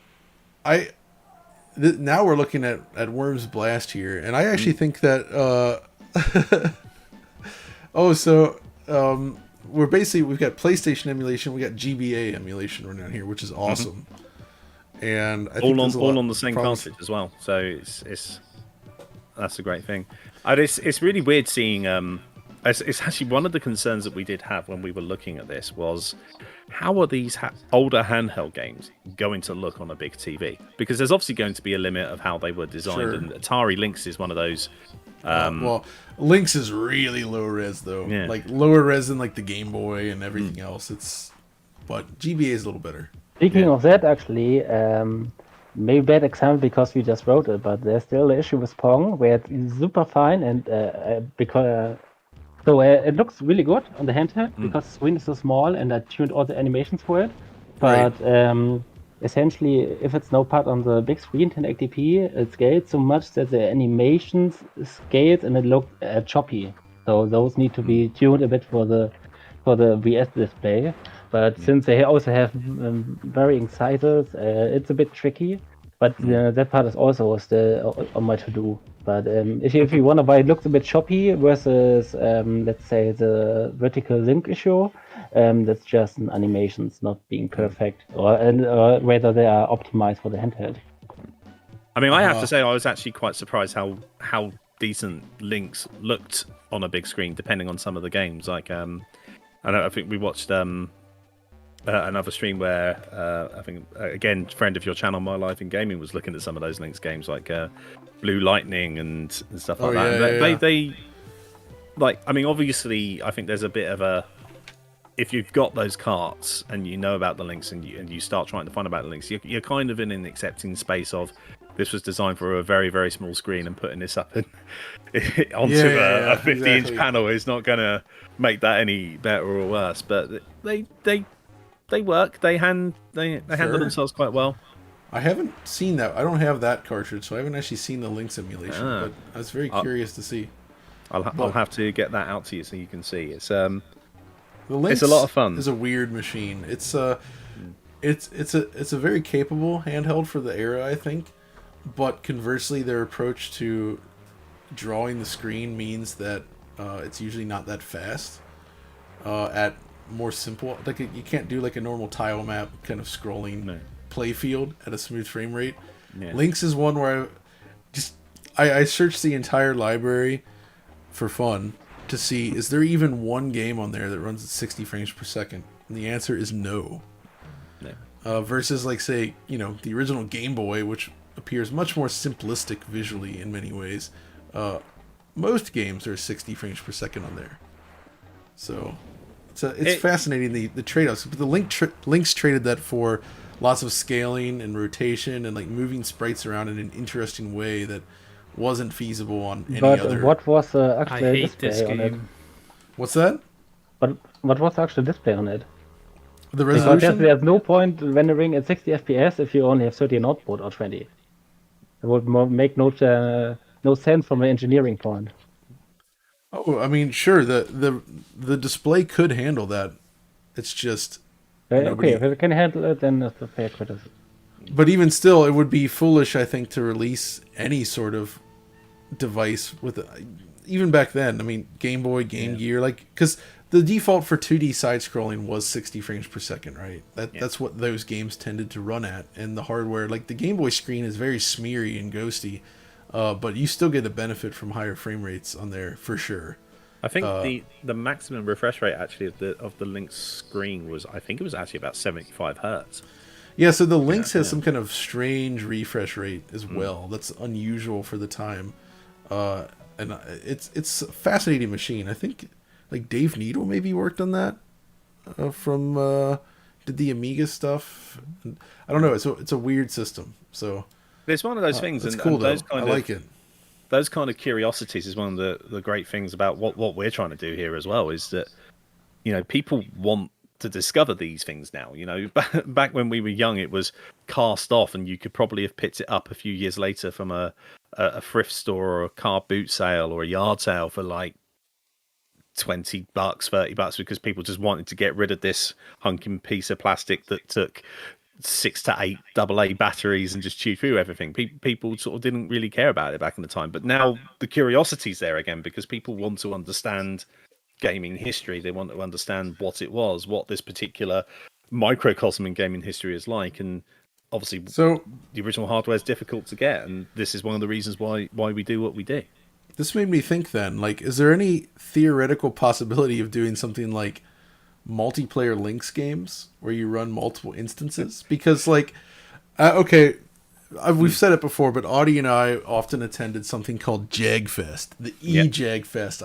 now we're looking at Worms Blast here, and I actually think that we've got PlayStation emulation, we got GBA emulation running on here, which is awesome. And I think all on the same cartridge as well. So it's that's a great thing. It's really weird seeing. It's actually one of the concerns that we did have when we were looking at this was how are these older handheld games going to look on a big TV? Because there's obviously going to be a limit of how they were designed, Sure. and Atari Lynx is one of those. Well, Lynx is really low res though, Yeah. like lower res than like the Game Boy and everything else. But GBA is a little better. Speaking of that, actually, maybe bad example because we just wrote it, but there's still an issue with Pong where it's super fine and because it looks really good on the handheld because the screen is so small and I tuned all the animations for it. But essentially, if it's now part on the big screen 1080p, it scales so much that the animations scales and it looks choppy. So those need to be tuned a bit for the VS display. But since they also have varying sizes, it's a bit tricky. But that part is also still on my to-do. But if you want to buy, it looks a bit choppy versus, let's say, the vertical link issue. That's just an animations not being perfect, or whether they are optimized for the handheld. I mean, I have to say, I was actually quite surprised how decent links looked on a big screen, depending on some of the games. Like, I think we watched another stream where I think again, friend of your channel, My Life in Gaming, was looking at some of those links games like Blue Lightning and stuff like that. And they like, I mean, obviously, I think there's a bit of a, if you've got those carts and you know about the links and you start trying to find about the links, you're kind of in an accepting space of, this was designed for a very, very small screen, and putting this up onto a 50-inch panel is not going to make that any better or worse. But they work. They handle themselves quite well. I haven't seen that. I don't have that cartridge, so I haven't actually seen the Lynx emulation. But I was very curious to see. I'll have to get that out to you so you can see. It's the Lynx it's a lot of fun. It's a weird machine. It's a very capable handheld for the era, I think. But conversely, their approach to drawing the screen means that it's usually not that fast. At more simple, like you can't do like a normal tile map kind of scrolling play field at a smooth frame rate. Lynx is one where I searched the entire library for fun to see, is there even one game on there that runs at 60 frames per second? And the answer is no. Versus like, say, the original Game Boy, which appears much more simplistic visually in many ways. Most games are 60 frames per second on there. So it's fascinating, the trade-offs. But the Lynx traded that for lots of scaling and rotation and like moving sprites around in an interesting way that wasn't feasible on any other. But what was the actual I hate display this on it? game. What's that? But what was the actual display on it? The Because resolution? there's no point rendering at 60 FPS if you only have 30 in output or 20. It would make no sense from an engineering point. Oh, I mean, sure, the display could handle that. It's just Okay, if it can handle it, then that's a fair criticism. But even still, it would be foolish, I think, to release any sort of device with even back then. I mean, Game Boy, Game Gear, like, because the default for 2D side-scrolling was 60 frames per second, right? That's what those games tended to run at. And the hardware, like the Game Boy screen is very smeary and ghosty, but you still get a benefit from higher frame rates on there for sure. I think the maximum refresh rate actually of the Lynx screen was, I think it was actually about 75 hertz. Yeah, so the Lynx has some kind of strange refresh rate as well. That's unusual for the time, and it's a fascinating machine. I think like Dave Needle maybe worked on that did the Amiga stuff. I don't know. It's a weird system. So it's one of those things, it's and cool though. those kind I of, like it. Those kind of curiosities is one of the great things about what we're trying to do here as well, is that people want to discover these things now. Back when we were young, it was cast off, and you could probably have picked it up a few years later from a thrift store or a car boot sale or a yard sale for like $20, $30, because people just wanted to get rid of this hunking piece of plastic that took 6 to 8 AA batteries and just chew through everything. People sort of didn't really care about it back in the time, but now the curiosity's there again, because people want to understand gaming history. They want to understand what it was, what this particular microcosm in gaming history is like, and obviously the original hardware is difficult to get, and this is one of the reasons why we do what we do. This made me think then, like, is there any theoretical possibility of doing something like multiplayer Lynx games where you run multiple instances? Because like we've said it before, but Audi and I often attended something called JagFest, the JagFest.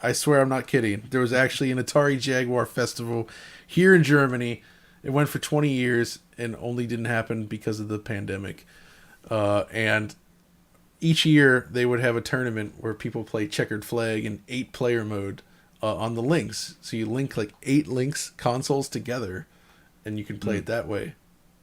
I swear I'm not kidding. There was actually an Atari Jaguar festival here in Germany. It went for 20 years and only didn't happen because of the pandemic. And each year they would have a tournament where people play checkered flag in 8-player mode on the Lynx. So you link like 8 Lynx consoles together, and you can play it that way.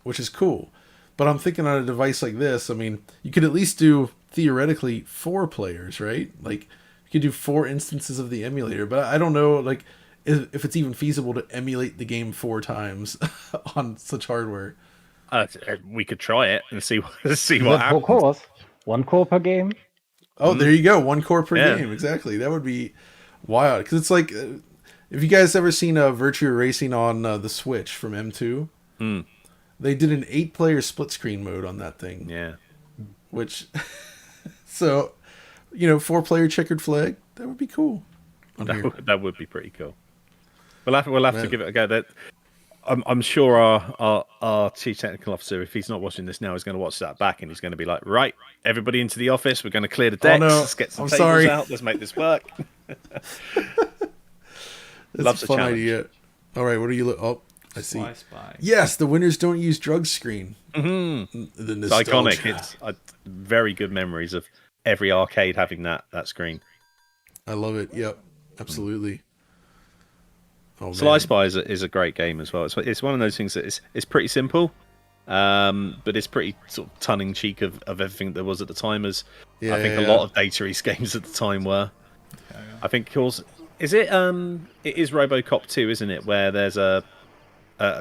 which is cool. But I'm thinking on a device like this, I mean, you could at least do theoretically 4 players, right? Like you could do 4 instances of the emulator, but I don't know like if it's even feasible to emulate the game 4 times on such hardware. We could try it and see what Is that 4 happens. cores? 1 core per game? Oh, there you go. 1 core per Yeah. game. Exactly. That would be wild. Because it's like, if you guys ever seen Virtua Racing on the Switch from M2, they did an 8-player split screen mode on that thing. Yeah. Which, so, 4-player checkered flag. That would be cool. That would be pretty cool. We'll have to give it a go. That I'm sure our chief technical officer, if he's not watching this now, is going to watch that back and he's going to be like, right, everybody into the office. We're going to clear the decks. No. Let's get some tables out. Let's make this work. That's a fun idea. All right, what are you? I see. Sly Spy. Yes, the winners don't use drugs screen. Mm-hmm. The It's iconic. It's very good memories of every arcade having that screen. I love it. Yep, absolutely. Oh, Sly Spy is a great game as well. It's one of those things that it's pretty simple, but it's pretty sort of tongue-in-cheek of everything there was at the time. As I think a lot of Data East games at the time were. Yeah. I think it is RoboCop 2, isn't it? Where there's a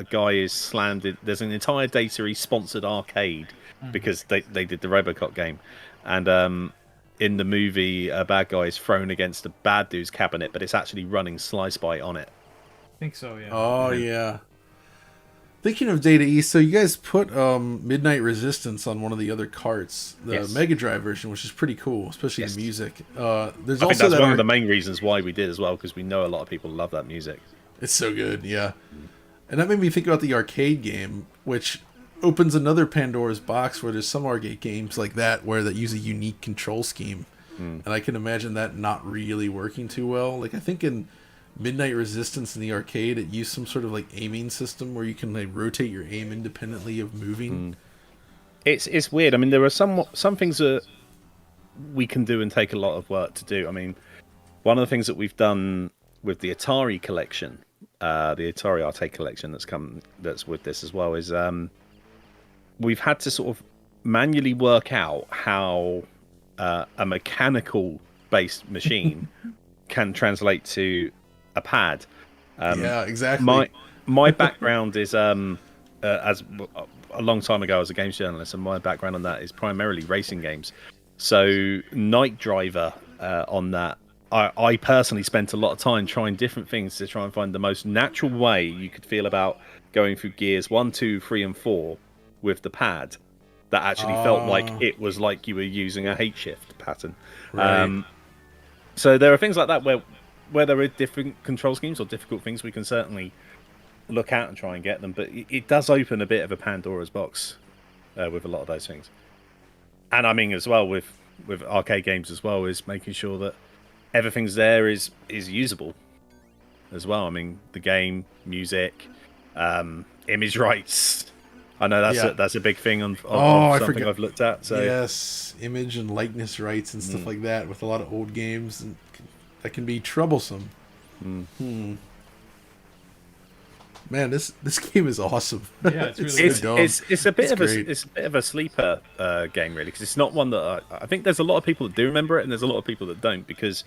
guy is slammed. There's an entire Data East sponsored arcade because they did the RoboCop game, and in the movie, a bad guy is thrown against a bad dude's cabinet, but it's actually running Sly Spy on it. I think so, yeah. Oh, yeah. Thinking of Data East, so you guys put Midnight Resistance on one of the other carts, the Mega Drive version, which is pretty cool, especially the music. I think that's one of the main reasons why we did as well, because we know a lot of people love that music. It's so good, yeah. And that made me think about the arcade game, which opens another Pandora's box where there's some arcade games like that use a unique control scheme. And I can imagine that not really working too well. Like, I think in Midnight Resistance in the arcade, it used some sort of like aiming system where you can like rotate your aim independently of moving. It's weird. I mean, there are some things that we can do and take a lot of work to do. I mean, one of the things that we've done with the Atari collection, the Atari arcade collection that's with this as well, is we've had to sort of manually work out how a mechanical based machine can translate to a pad. Yeah, exactly. My background is as a long time ago as a games journalist, and my background on that is primarily racing games. So Night Driver on that, I personally spent a lot of time trying different things to try and find the most natural way you could feel about going through gears 1, 2, 3, and 4 with the pad that actually felt like it was like you were using a H shift pattern. Right. So there are things like that where there are different control schemes or difficult things, we can certainly look at and try and get them. But it does open a bit of a Pandora's box with a lot of those things. And I mean, as well with arcade games as well, is making sure that everything's there is usable as well. I mean, the game, music, image rights. I know that's a big thing on something I've looked at. So yes, image and likeness rights and stuff like that with a lot of old games, and that can be troublesome. Man, this game is awesome. Yeah, it's really it's a bit of a sleeper game, really, because it's not one that I think there's a lot of people that do remember it, and there's a lot of people that don't, because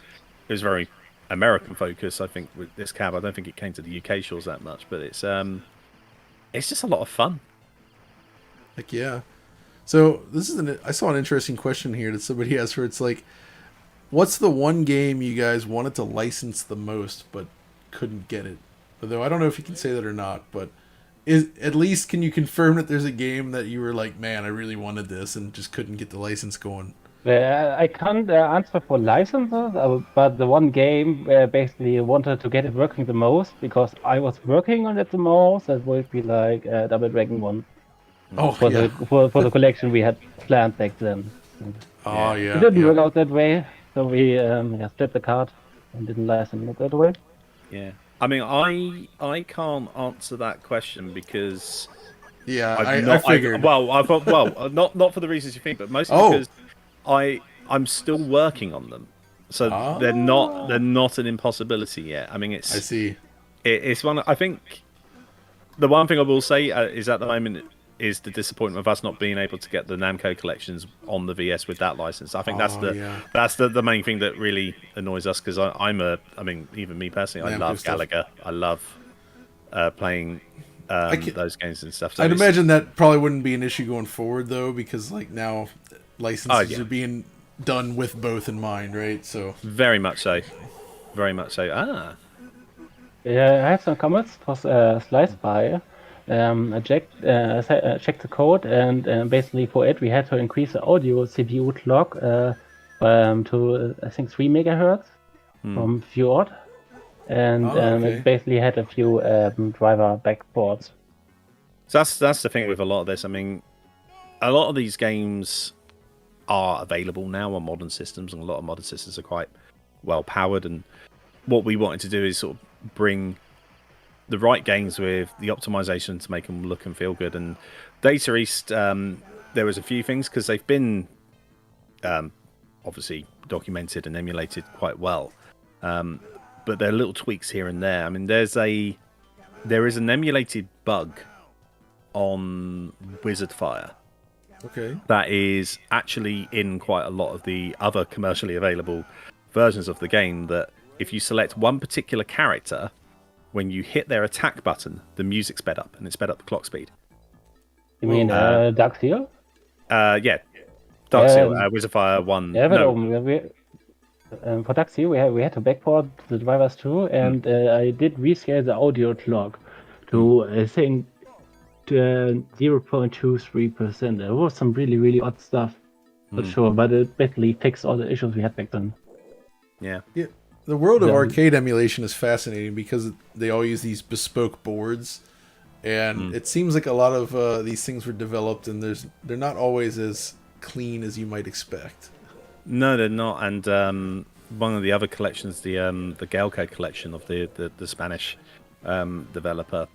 it was very American focused. I think with this cab, I don't think it came to the UK shores that much, but it's just a lot of fun. Heck yeah. So I saw an interesting question here that somebody asked for. It's like, what's the one game you guys wanted to license the most but couldn't get it? Although I don't know if you can say that or not, but at least can you confirm that there's a game that you were like, man, I really wanted this and just couldn't get the license going? I can't answer for licenses, but the one game where I basically wanted to get it working the most, because I was working on it the most, that would be like Double Dragon 1. For the collection we had planned back then. It didn't work out that way, so we split the card and didn't license it that way. Yeah, I mean, I can't answer that question because I figured. Not for the reasons you think, but mostly because I'm still working on them, so they're not an impossibility yet. I mean, I see. It's one. I think the one thing I will say is at the moment is the disappointment of us not being able to get the Namco collections on the VS with that license. I think that's the main thing that really annoys us, because I mean, even me personally, I Namco love stuff. Galaga. I love playing those games and stuff. So I'd imagine that probably wouldn't be an issue going forward, though, because like now licenses are being done with both in mind, right? So very much so. Yeah, I have some comments for Slice by. I checked the code, and basically for it we had to increase the audio CPU clock to I think 3 megahertz from Fjord, and it basically had a few driver backports. So that's the thing with a lot of this. I mean, a lot of these games are available now on modern systems, and a lot of modern systems are quite well powered. And what we wanted to do is sort of bring the right games with the optimization to make them look and feel good. And Data East, there was a few things, because they've been obviously documented and emulated quite well, but there are little tweaks here and there. I mean, there is an emulated bug on Wizard Fire. Okay. That is actually in quite a lot of the other commercially available versions of the game, that if you select one particular character, when you hit their attack button, the music sped up, and it sped up the clock speed. You mean Dark Seal? Yeah. Dark Seal, Wizard Fire 1. Yeah, but for Dark Seal, we had to backport the drivers too, and I did rescale the audio clock to, I think, 0.23%. There was some really, really odd stuff, for sure, but it basically fixed all the issues we had back then. Yeah. The world of arcade emulation is fascinating, because they all use these bespoke boards, and it seems like a lot of these things were developed, and they're not always as clean as you might expect. No, they're not. And one of the other collections, the Galcade collection of the Spanish developer,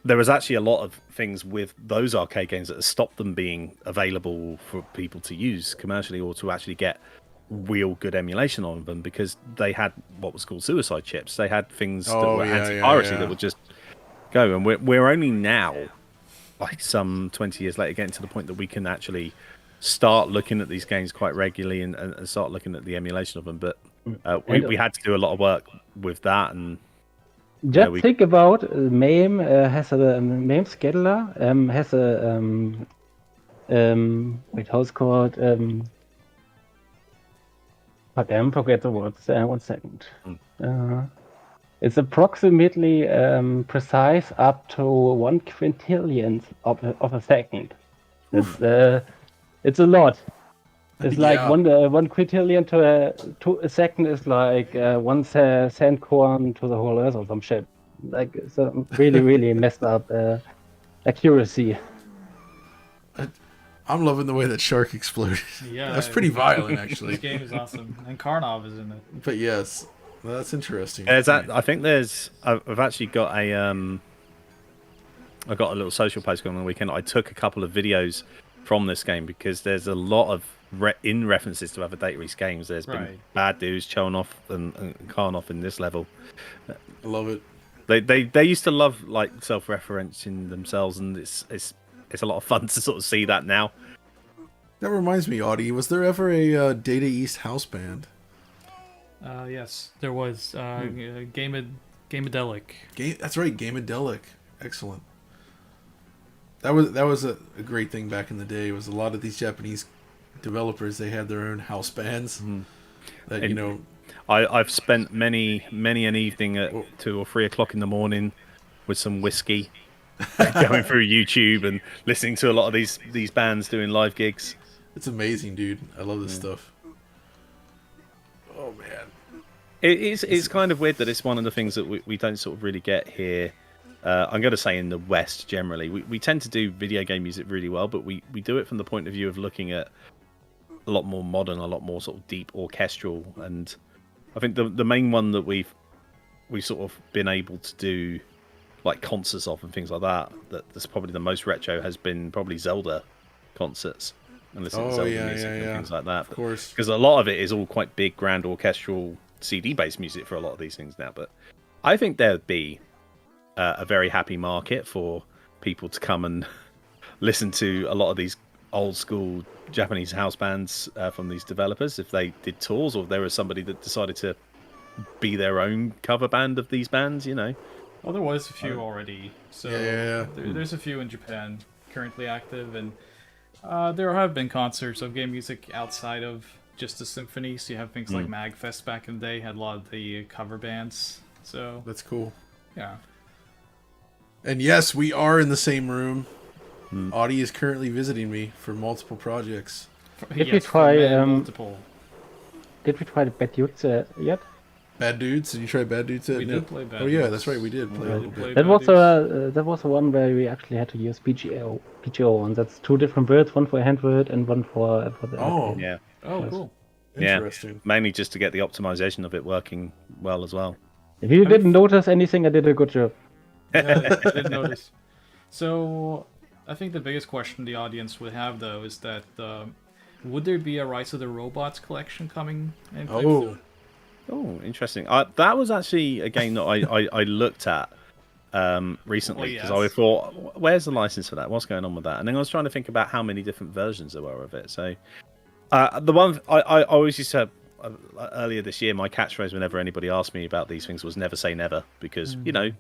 there was actually a lot of things with those arcade games that have stopped them being available for people to use commercially, or to actually get real good emulation on them, because they had what was called suicide chips. They had things that were anti-piracy that would just go. And we're only now, like some 20 years later, getting to the point that we can actually start looking at these games quite regularly and start looking at the emulation of them. But we had to do a lot of work with that. And just think about MAME has a MAME scheduler has a wait, how's it called? Forget the words. 1 second. It's approximately precise up to 1 quintillionth of a second. It's a lot. It's like one quintillion to a second is like one sand corn to the whole earth or some shit. Like, it's a really, really messed up accuracy. I'm loving the way that shark exploded. Yeah, that's pretty violent, actually. This game is awesome, and Karnov is in it. But yes, that's interesting. I think I've actually got I got a little social post going on the weekend. I took a couple of videos from this game, because there's a lot of references to other Data East games. There's been Bad Dudes, Cholnov, and Karnov in this level. I love it. They used to love like self-referencing themselves, and it's a lot of fun to sort of see that now. That reminds me, Audi, was there ever a Data East house band? Yes, there was. Gameadelic. That's right, Gameadelic. Excellent. That was a great thing back in the day. Was a lot of these Japanese developers, they had their own house bands. That, and, you know, I've spent many an evening at 2 or 3 o'clock in the morning with some whiskey, going through YouTube and listening to a lot of these bands doing live gigs. It's amazing, dude. I love this stuff. Oh man, it's kind of weird that it's one of the things that we don't sort of really get here. I'm going to say in the West generally. We tend to do video game music really well, but we do it from the point of view of looking at a lot more modern, a lot more sort of deep orchestral. And I think the main one that we've sort of been able to do like concerts of and things like that's probably the most retro has been probably Zelda concerts and listening to Zelda music and things like that. Of course. Because a lot of it is all quite big, grand orchestral CD-based music for a lot of these things now. But I think there'd be a very happy market for people to come and listen to a lot of these old school Japanese house bands from these developers if they did tours, or if there was somebody that decided to be their own cover band of these bands, you know. Well, there was a few already. So Yeah. there's a few in Japan currently active, and there have been concerts of game music outside of just the symphonies. You have things like MagFest back in the day, had a lot of the cover bands. So That's cool. yeah. And yes, we are in the same room. Audi is currently visiting me for multiple projects. Did we Yes, for try, multiple? Did we try the Bad Dudes yet? Bad Dudes? Did you try Bad Dudes? We did play Bad Oh yeah, Dudes. that's right. We did play a little bit. That was the one where we actually had to use PGO, and that's two different builds, one for handheld and one for the Oh. arcade. Yeah. Oh, cool. Interesting. Mainly just to get the optimization of it working well as well. If you didn't notice anything, I did a good job. Yeah, I didn't notice. So, I think the biggest question the audience would have, though, is that would there be a Rise of the Robots collection coming anytime Oh. soon? Oh, interesting. That was actually a game that I looked at recently because yes. I thought, where's the license for that? What's going on with that? And then I was trying to think about how many different versions there were of it. So the one I always used to earlier this year, my catchphrase whenever anybody asked me about these things was never say never, because you know,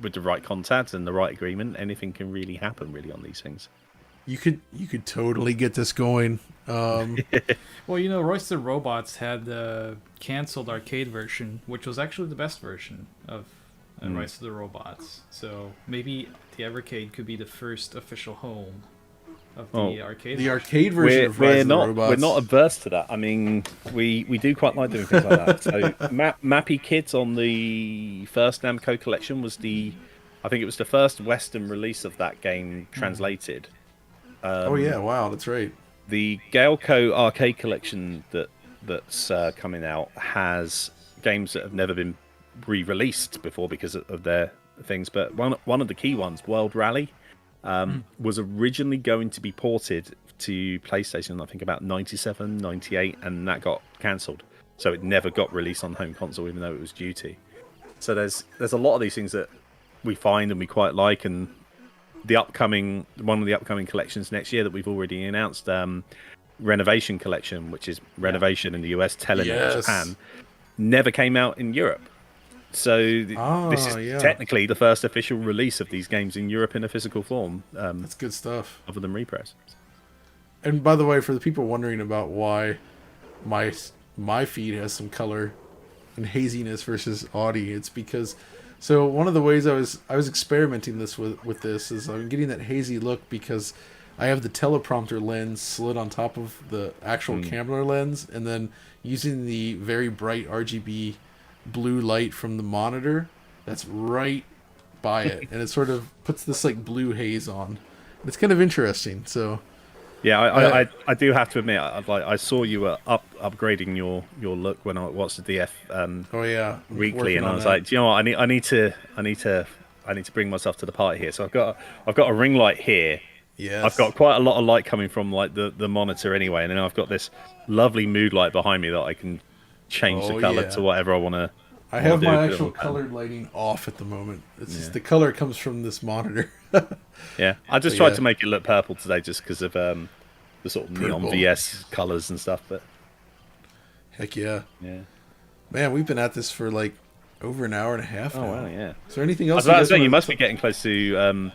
with the right contact and the right agreement, anything can really happen really on these things. You could totally get this going. Well, you know, Royce the Robots had the canceled arcade version, which was actually the best version of Rise of the Robots. So maybe the Evercade could be the first official home of the arcade. The arcade version of Rise of the Robots. We're not averse to that. I mean, we do quite like doing things like that. So Mappy Kids on the first Namco collection was I think it was the first Western release of that game translated. Oh yeah, wow, that's right. The Galeco arcade collection that's coming out has games that have never been re-released before because of their things. But one of the key ones, World Rally, was originally going to be ported to PlayStation, I think about 97, 98, and that got cancelled. So it never got released on home console, even though it was due to. So there's a lot of these things that we find and we quite like, and one of the upcoming collections next year that we've already announced, Renovation Collection, which is Renovation in the US, Telling in Japan, never came out in Europe. So this is technically the first official release of these games in Europe in a physical form. That's good stuff. Other than repress. And by the way, for the people wondering about why my feed has some color and haziness versus Audi, it's because one of the ways I was experimenting with this is I'm getting that hazy look because I have the teleprompter lens slid on top of the actual camera lens, and then using the very bright RGB blue light from the monitor that's right by it, and it sort of puts this like blue haze on. It's kind of interesting. So yeah, I do have to admit, I saw you were upgrading your look when I watched the DF weekly, and I was like, do you know what? I need to bring myself to the party here. So I've got a ring light here. Yes. I've got quite a lot of light coming from like the monitor anyway, and then I've got this lovely mood light behind me that I can change the color to whatever I want to. I have my actual colored lighting off at the moment. It's just the color comes from this monitor. Yeah, I just tried to make it look purple today, just because of the sort of neon VS colors and stuff. But heck yeah, yeah, man, we've been at this for like over an hour and a half now. Oh wow, yeah. Is there anything else? I was saying you must be getting close to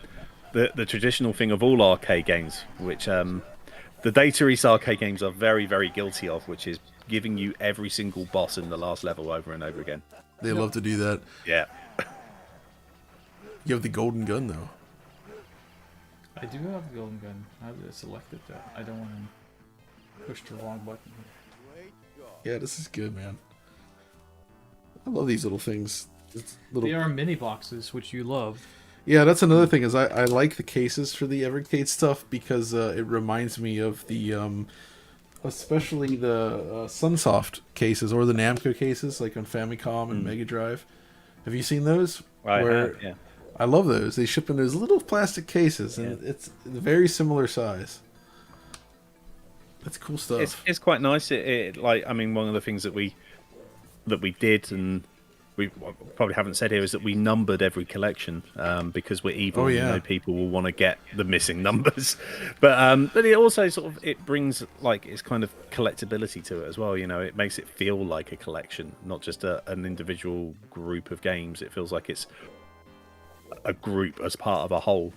the traditional thing of all arcade games, which the Data East arcade games are very, very guilty of, which is giving you every single boss in the last level over and over again. They love to do that. Yeah. You have the golden gun though. I do have the golden gun. I have to select it though. I don't want to push the wrong button. Yeah, this is good, man. I love these little things. They are mini boxes, which you love. Yeah, that's another thing is I like the cases for the Evercade stuff because it reminds me of the especially the Sunsoft cases or the Namco cases like on Famicom and Mega Drive. Have you seen those? Yeah. I love those. They ship in those little plastic cases, and it's very similar size. That's cool stuff. It's quite nice. It like, I mean, one of the things that we did and we probably haven't said here is that we numbered every collection because we're evil. And we know people will want to get the missing numbers, but it also sort of it brings like it's kind of collectability to it as well. You know, it makes it feel like a collection, not just an individual group of games. It feels like it's a group as part of a whole.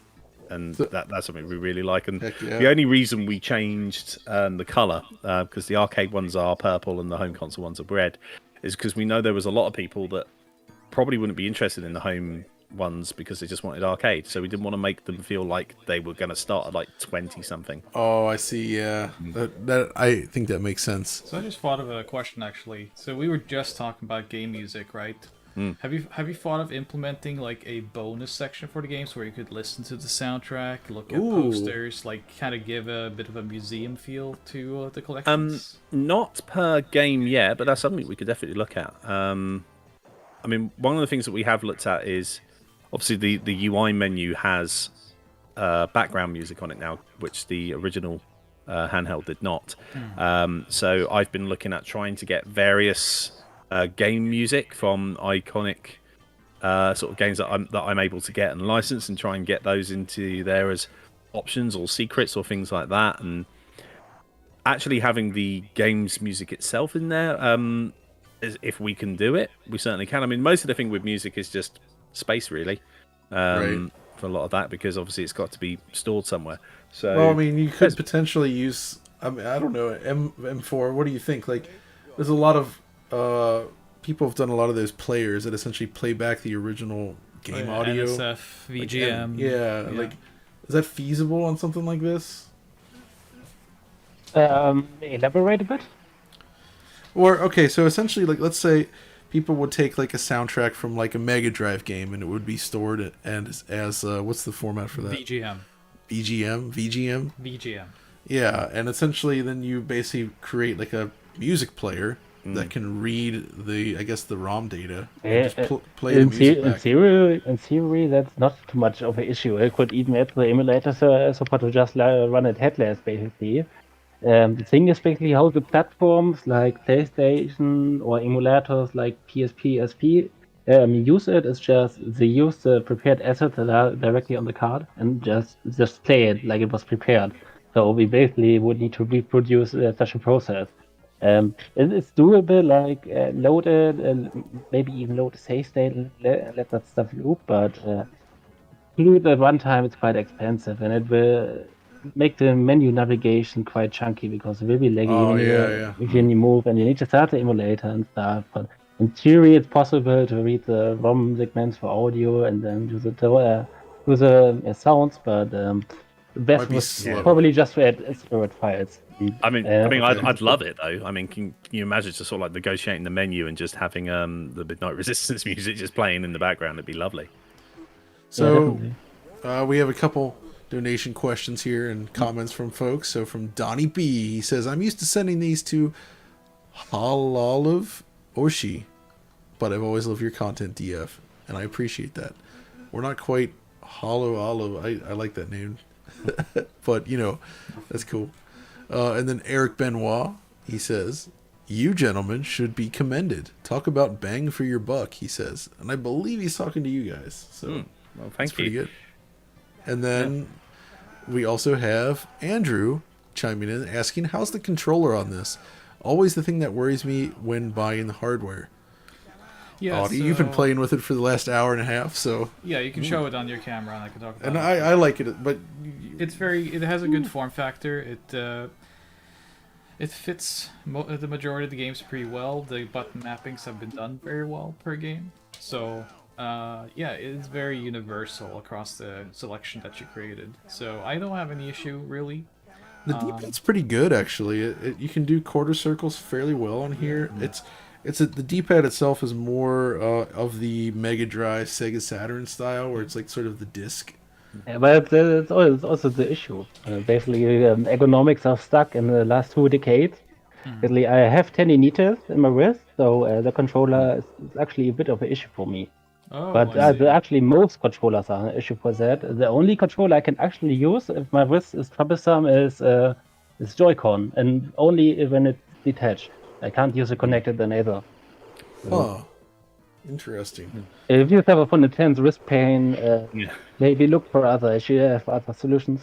And that's something we really like. And the only reason we changed the colour, because the arcade ones are purple and the home console ones are red, is because we know there was a lot of people that probably wouldn't be interested in the home ones because they just wanted arcade. So we didn't want to make them feel like they were going to start at like 20-something. Oh, I see. Yeah, that I think that makes sense. So I just thought of a question actually. So we were just talking about game music, right? Have you thought of implementing like a bonus section for the games where you could listen to the soundtrack, look at posters, like kind of give a bit of a museum feel to the collections? Not per game yet, but that's something we could definitely look at. I mean, one of the things that we have looked at is obviously the UI menu has background music on it now, which the original handheld did not. So I've been looking at trying to get various game music from iconic sort of games that I'm able to get and license and try and get those into there as options or secrets or things like that. And actually having the game's music itself in there, if we can do it, we certainly can. I mean, most of the thing with music is just space, really, for a lot of that, because obviously it's got to be stored somewhere. So, well, I mean, you could potentially use. I mean, I don't know, M4. What do you think? Like, there's a lot of people have done a lot of those players that essentially play back the original game audio. NSF, VGM. Like, is that feasible on something like this? Elaborate a bit. Or okay, so essentially, like, let's say people would take like a soundtrack from like a Mega Drive game, and it would be stored and as what's the format for that? VGM. VGM. Yeah, and essentially, then you basically create like a music player that can read the ROM data and just play the music back. In theory, that's not too much of an issue. I could even add the emulator support to just run it headless, basically. The thing is basically how the platforms like PlayStation or emulators like PSP, SP use it. It's just they use the prepared assets that are directly on the card and just play it like it was prepared. So we basically would need to reproduce such a process. It's doable, like load it and maybe even load the save state and let that stuff loop, but include at one time it's quite expensive and it will make the menu navigation quite chunky because it will be laggy if you move and you need to start the emulator and stuff. But in theory, it's possible to read the ROM segments for audio and then do the sounds, but best was probably just to add spirit files. I mean, I'd love it though. I mean, can you imagine just sort of like negotiating the menu and just having the Midnight Resistance music just playing in the background? It'd be lovely. So we have a couple donation questions here and comments from folks. So from Donnie B, he says, "I'm used to sending these to Halolive Oshi, but I've always loved your content, DF, and I appreciate that. We're not quite Hollow Olive. I like that name, but you know, that's cool." And then Eric Benoit, he says, "You gentlemen should be commended. Talk about bang for your buck," he says. And I believe he's talking to you guys. So well, that's thank pretty you. good. And then we also have Andrew chiming in, asking, "How's the controller on this? Always the thing that worries me when buying the hardware." Yeah, Audi, you've been playing with it for the last hour and a half, so... Yeah, you can show it on your camera and I can talk about it. And I like it, but... It has a good form factor. It fits the majority of the games pretty well. The button mappings have been done very well per game. So, it's very universal across the selection that you created. So I don't have any issue, really. The D-pad's pretty good, actually. You can do quarter circles fairly well on here. The D-pad itself is more of the Mega Drive, Sega Saturn style, where it's like sort of the disc. Yeah, but it's also the issue. Basically, ergonomics are stuck in the last 2 decades. Basically, I have tendinitis in my wrist, so the controller is actually a bit of an issue for me. But actually, most controllers are an issue for that. The only controller I can actually use if my wrist is troublesome is Joy-Con, and only when it's detached. I can't use it connected then either. Oh. Interesting. If you suffer from intense wrist pain, Yeah. maybe look for other solutions.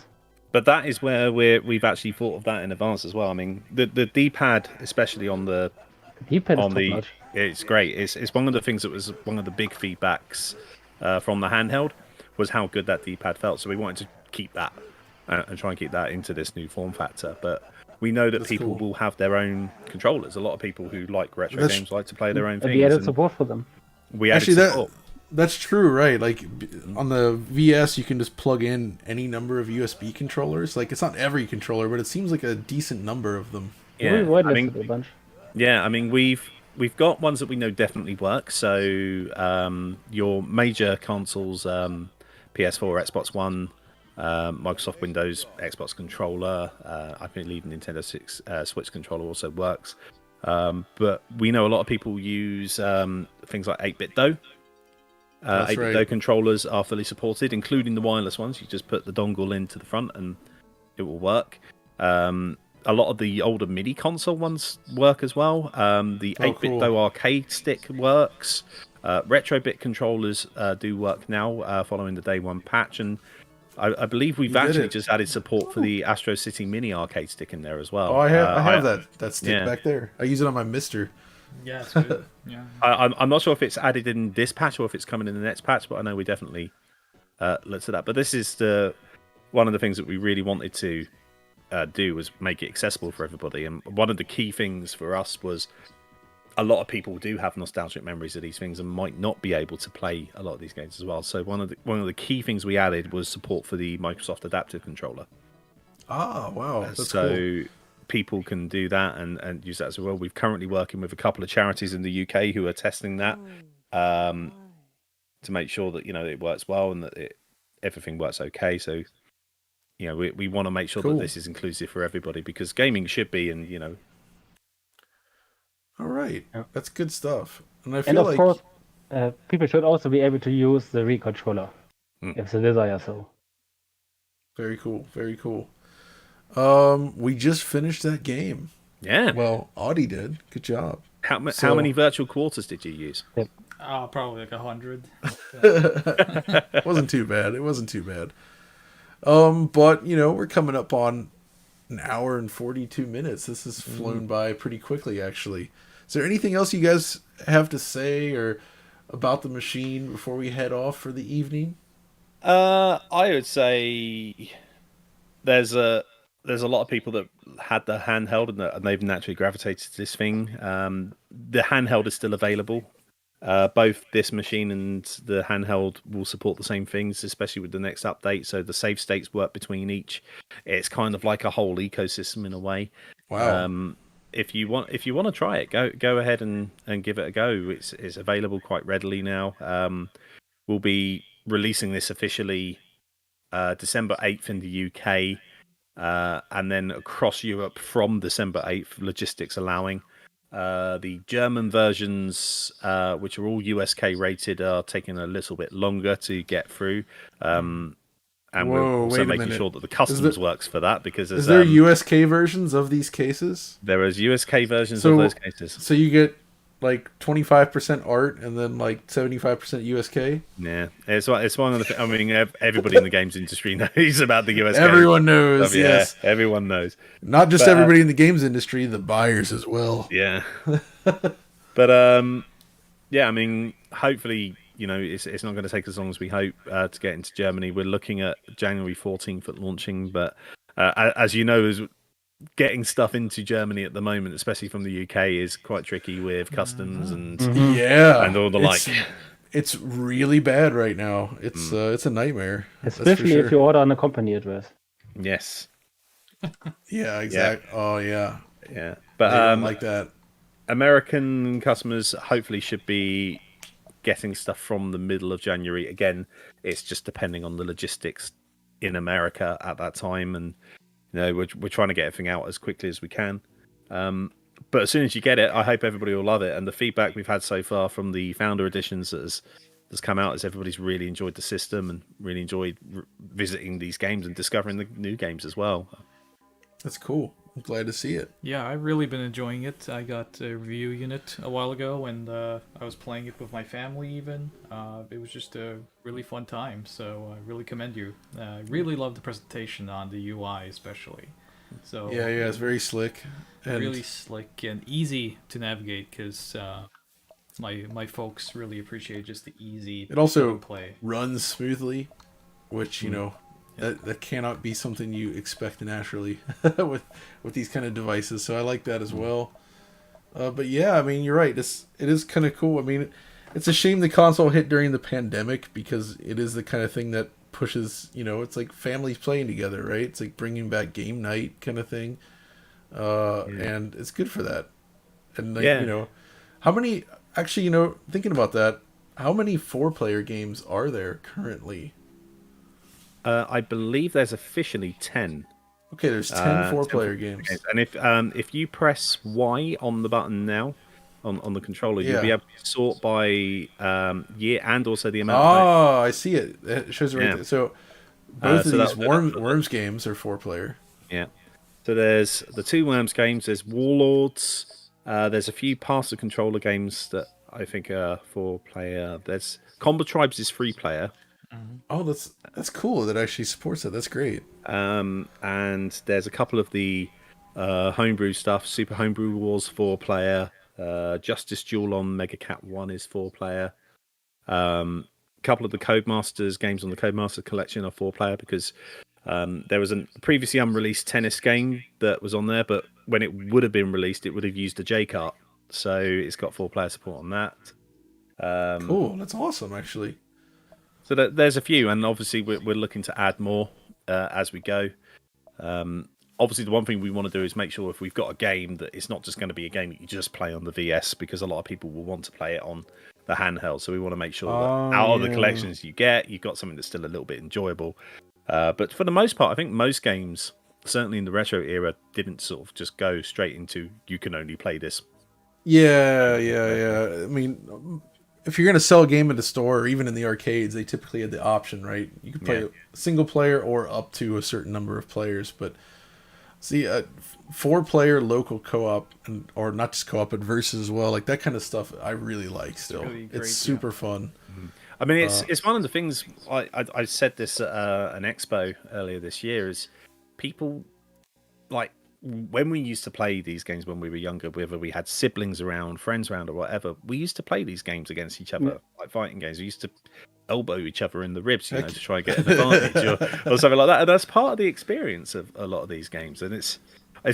But that is where we've actually thought of that in advance as well. I mean, the D-pad, especially on the D-pad is top notch. it's great. It's one of the things that was one of the big feedbacks from the handheld was how good that D-pad felt. So we wanted to keep that and try and keep that into this new form factor. But we know that That's people cool. will have their own controllers. A lot of people who like retro games like to play their own And we things. added And support for them. we added Actually, support. that's true, right? Like on the VS, you can just plug in any number of USB controllers. Like it's not every controller, but it seems like a decent number of them. We Yeah, I mean, whitelisted a bunch. yeah, I mean we've got ones that we know definitely work. So your major consoles, PS4, Xbox One, Microsoft Windows, Xbox controller. I believe Nintendo Switch controller also works. But we know a lot of people use things like 8-bit Do. That's 8-bit right. Do controllers are fully supported, including the wireless ones. You just put the dongle into the front and it will work. A lot of the older MIDI console ones work as well. The 8-bit cool. Do arcade stick works. Retro-bit controllers do work now following the day one patch. And I believe we've You did actually it. just added support for the Astro City Mini arcade stick in there as well. Oh, I have that stick yeah. back there. I use it on my Mister. Yeah, it's good. Yeah. I'm not sure if it's added in this patch or if it's coming in the next patch, but I know we definitely looked at that. But this is one of the things that we really wanted to do was make it accessible for everybody. And one of the key things for us was a lot of people do have nostalgic memories of these things and might not be able to play a lot of these games as well. So one of the key things we added was support for the Microsoft Adaptive Controller. Oh, wow. That's so cool. people can do that and use that as well. We're currently working with a couple of charities in the UK who are testing that to make sure that it works well and that everything works okay. So we want to make sure Cool. that this is inclusive for everybody because gaming should be, and All right. Yeah. That's good stuff. And I feel And of like course, people should also be able to use the Wii controller if they desire so. very cool. Very cool. We just finished that game. yeah. Well, Audi did. Good job. How so- many virtual quarters did you use? Probably like 100. It wasn't too bad. It wasn't too bad. But we're coming up on an hour and 42 minutes. This has flown by pretty quickly, actually. Is there anything else you guys have to say or about the machine before we head off for the evening? I would say there's a lot of people that had the handheld and they've naturally gravitated to this thing. The handheld is still available. Both this machine and the handheld will support the same things, especially with the next update. So the save states work between each. It's kind of like a whole ecosystem in a way. Wow. If you want to try it, go ahead and give it a go. It's available quite readily now. We'll be releasing this officially December 8th in the UK, and then across Europe from December 8th, logistics allowing. The German versions, which are all USK rated, are taking a little bit longer to get through. And we're Whoa, also wait a making minute. sure that the customs works for that because Is there USK versions of these cases? there is USK versions of those cases. So you get like 25% art and then like 75% USK? Yeah, it's one of the. I mean, everybody in the games industry knows about the USK. Everyone knows, stuff, yeah, yes. everyone knows. Not just everybody in the games industry, the buyers as well. Yeah, but yeah, I mean, hopefully, it's not going to take as long as we hope to get into Germany. We're looking at January 14th at launching, but as you know, getting stuff into Germany at the moment, especially from the UK, is quite tricky with customs and Yeah. and all the like. It's really bad right now. It's a nightmare. Especially if you order on a company address. Yes, Yeah, exactly. Oh yeah. yeah, I but don't like that. American customers hopefully should be getting stuff from the middle of January. Again, it's just depending on the logistics in America at that time, and we're trying to get everything out as quickly as we can. But as soon as you get it, I hope everybody will love it. And the feedback we've had so far from the founder editions that's come out is everybody's really enjoyed the system and really enjoyed visiting these games and discovering the new games as well. That's cool. I'm glad to see it. Yeah, I've really been enjoying it. I got a review unit a while ago, and I was playing it with my family even. It was just a really fun time, so I really commend you. I really love the presentation on the UI especially. So Yeah, it's very slick. And really slick and easy to navigate because my folks really appreciate just the easy it also play. runs smoothly, which, you know, that cannot be something you expect naturally with these kind of devices. So I like that as well. But yeah, I mean, you're right. It is kind of cool. I mean, it's a shame the console hit during the pandemic because it is the kind of thing that pushes, you know, it's like families playing together, right? It's like bringing back game night kind of thing. And it's good for that. And like, you know, how many, actually, you know, thinking about that, how many 4-player games are there currently? I believe there's officially 10. Okay, there's 10 4-player games. And if you press Y on the button now, on the controller, you'll be able to sort by year and also the amount. Oh, I see it. It shows it right there. So both of these Worms games are 4-player. Yeah. So there's the 2 Worms games. There's Warlords. There's a few Pass the Controller games that I think are 4-player. There's Combo Tribes is 3-player. Oh, that's cool. That actually supports it. That's great. And there's a couple of the homebrew stuff. Super Homebrew Wars 4-player. Justice Duel on Mega Cat 1 is 4-player. A couple of the Codemasters games on the Codemaster collection are 4-player because there was a previously unreleased tennis game that was on there, but when it would have been released, it would have used a J-Kart. So it's got 4-player support on that. Cool. That's awesome, actually. So there's a few, and obviously we're looking to add more as we go. Obviously, the one thing we want to do is make sure if we've got a game that it's not just going to be a game that you just play on the VS, because a lot of people will want to play it on the handheld. So we want to make sure that out of the collections you get, you've got something that's still a little bit enjoyable. But for the most part, I think most games, certainly in the retro era, didn't sort of just go straight into you can only play this. Yeah. I mean, if you're going to sell a game in the store or even in the arcades, they typically had the option, right? You could play single player or up to a certain number of players. But see, 4-player local co-op, or not just co-op, but versus as well, like that kind of stuff I really like still. Really great, it's super fun. I mean, it's one of the things, I said this at an expo earlier this year, is people, like, when we used to play these games when we were younger, whether we had siblings around, friends around, or whatever, we used to play these games against each other, like fighting games. We used to elbow each other in the ribs, to try and get an advantage or something like that. And that's part of the experience of a lot of these games. And it's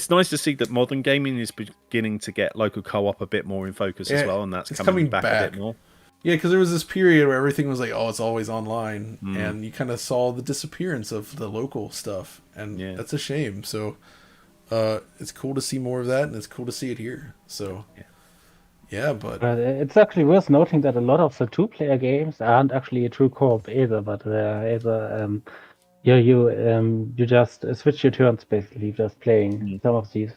nice to see that modern gaming is beginning to get local co-op a bit more in focus as well, and that's coming back a bit more. Yeah, because there was this period where everything was like, oh, it's always online, and you kind of saw the disappearance of the local stuff, and that's a shame. So it's cool to see more of that, and it's cool to see it here. So but it's actually worth noting that a lot of the 2-player games aren't actually a true co-op either, but either you just switch your turns basically, just playing some of these.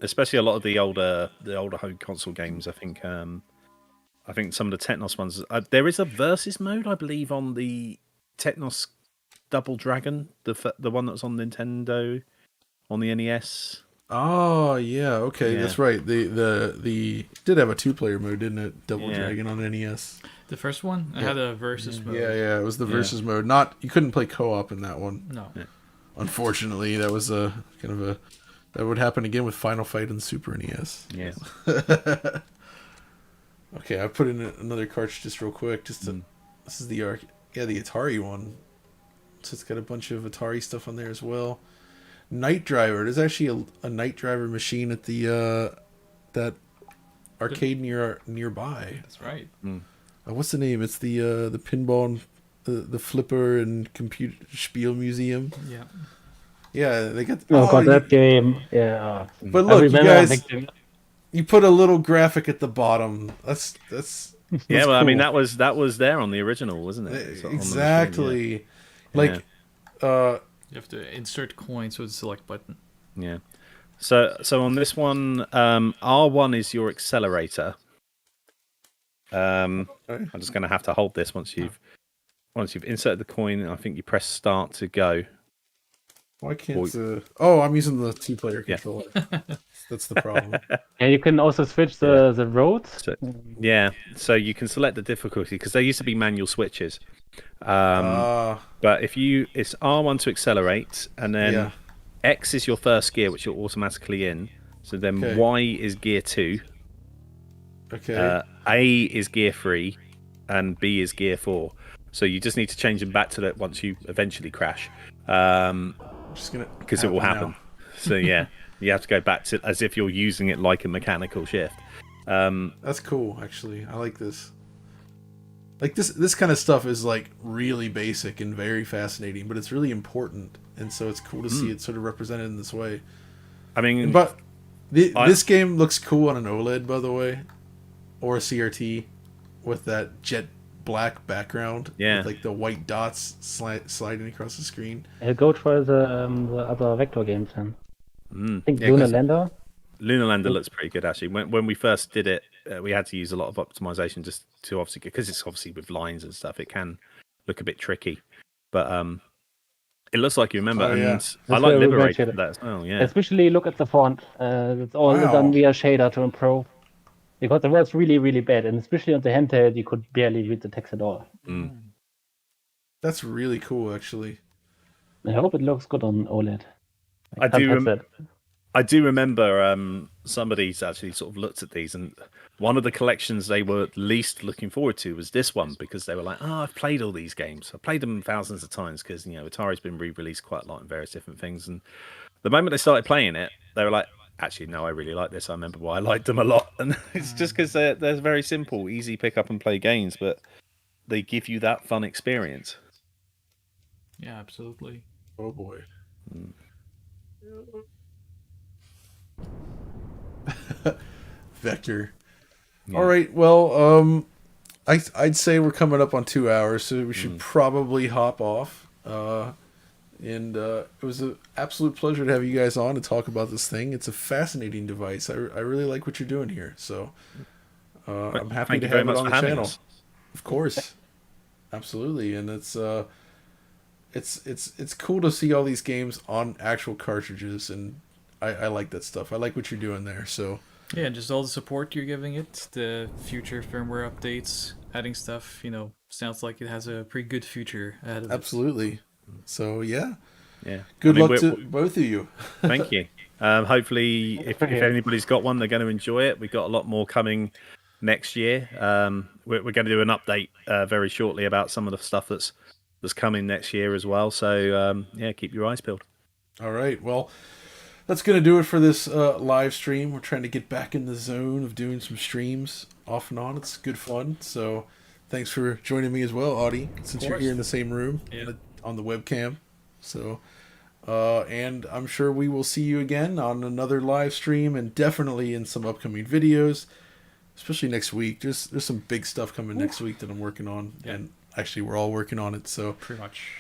Especially a lot of the older home console games. I think some of the Technos ones. There is a versus mode, I believe, on the Technos Double Dragon, the one that's on Nintendo, on the NES. Oh yeah, okay, that's right. The did have a 2-player mode, didn't it? Double Dragon on NES. The first one, it had a versus mode. Yeah, it was the versus mode. You couldn't play co-op in that one. No. Yeah. Unfortunately, that was a kind of that would happen again with Final Fight and Super NES. Yeah. Okay, I put in another cartridge just real quick. This is the the Atari one. So it's got a bunch of Atari stuff on there as well. Night Driver. There's actually a Night Driver machine at the that arcade nearby. That's right. What's the name? It's the pinball, and the flipper and computer spiel museum. Yeah. Yeah, they got. That game. Yeah. But look, you guys, you put a little graphic at the bottom. That's yeah. Well, cool. I mean, that was there on the original, wasn't it? Exactly. Machine, you have to insert coins with the select button. Yeah. So on this one, R1 is your accelerator. I'm just going to have to hold this once you've inserted the coin. I think you press start to go. Why can't Oh, I'm using the 2-player Yeah. controller. That's the problem. And you can also switch the roads. So, yeah, so you can select the difficulty because there used to be manual switches. But if it's R1 to accelerate, and then Yeah. X is your first gear, which you're automatically in. So then Okay. Y is gear 2. Okay. A is gear 3, and B is gear 4. So you just need to change them back to that once you eventually crash. Just gonna Because it will happen. now. So yeah, you have to go back to as if you're using it like a mechanical shift. That's cool, actually. I like this. Like this kind of stuff is like really basic and very fascinating, but it's really important, and so it's cool to see it sort of represented in this way. I mean, But this game looks cool on an OLED, by the way, or a CRT with that jet black background. Yeah. With like the white dots sliding across the screen. Go try the other vector games then. I think yeah, Lunar 'cause Lander. Lunar Lander looks pretty good actually. When we first did it, we had to use a lot of optimization just to obviously because it's obviously with lines and stuff. It can look a bit tricky, but it looks like you remember. Oh, yeah. And I like where we Liberated mentioned that as well. Yeah, Especially look at the font. It's all Wow. done via shader to improve. Because it was really, really bad, and especially on the handheld, you could barely read the text at all. That's really cool, actually. I hope it looks good on OLED. I can't do. touch that. I do remember somebody's actually sort of looked at these, and one of the collections they were least looking forward to was this one because they were like, "Oh, I've played all these games. I've played them thousands of times because Atari's been re-released quite a lot in various different things." And the moment they started playing it, they were like, "Actually, no, I really like this. I remember why I liked them a lot." And it's just because they're very simple, easy pick up and play games, but they give you that fun experience. Yeah, absolutely. Oh boy. Vector. Yeah. All right. Well, I'd say we're coming up on 2 hours, so we should probably hop off. And it was an absolute pleasure to have you guys on to talk about this thing. It's a fascinating device. I really like what you're doing here. So I'm happy Thank to you very have it much on for the having channel. us. Of course, absolutely, and it's cool to see all these games on actual cartridges, and I like that stuff. I like what you're doing there. So Yeah, just all the support you're giving it, the future firmware updates, adding stuff, sounds like it has a pretty good future ahead of it. absolutely. So yeah, Yeah. good I mean, luck to both of you. Thank you. Hopefully, if anybody's got one, they're going to enjoy it. We've got a lot more coming next year. We're going to do an update very shortly about some of the stuff that's coming next year as well. So yeah, keep your eyes peeled. All right. Well, that's going to do it for this live stream. We're trying to get back in the zone of doing some streams off and on. It's good fun. So thanks for joining me as well, Audi, since you're here in the same room on the webcam. So, and I'm sure we will see you again on another live stream and definitely in some upcoming videos, especially next week. There's some big stuff coming next week that I'm working on. Yeah. And actually we're all working on it. So Pretty much.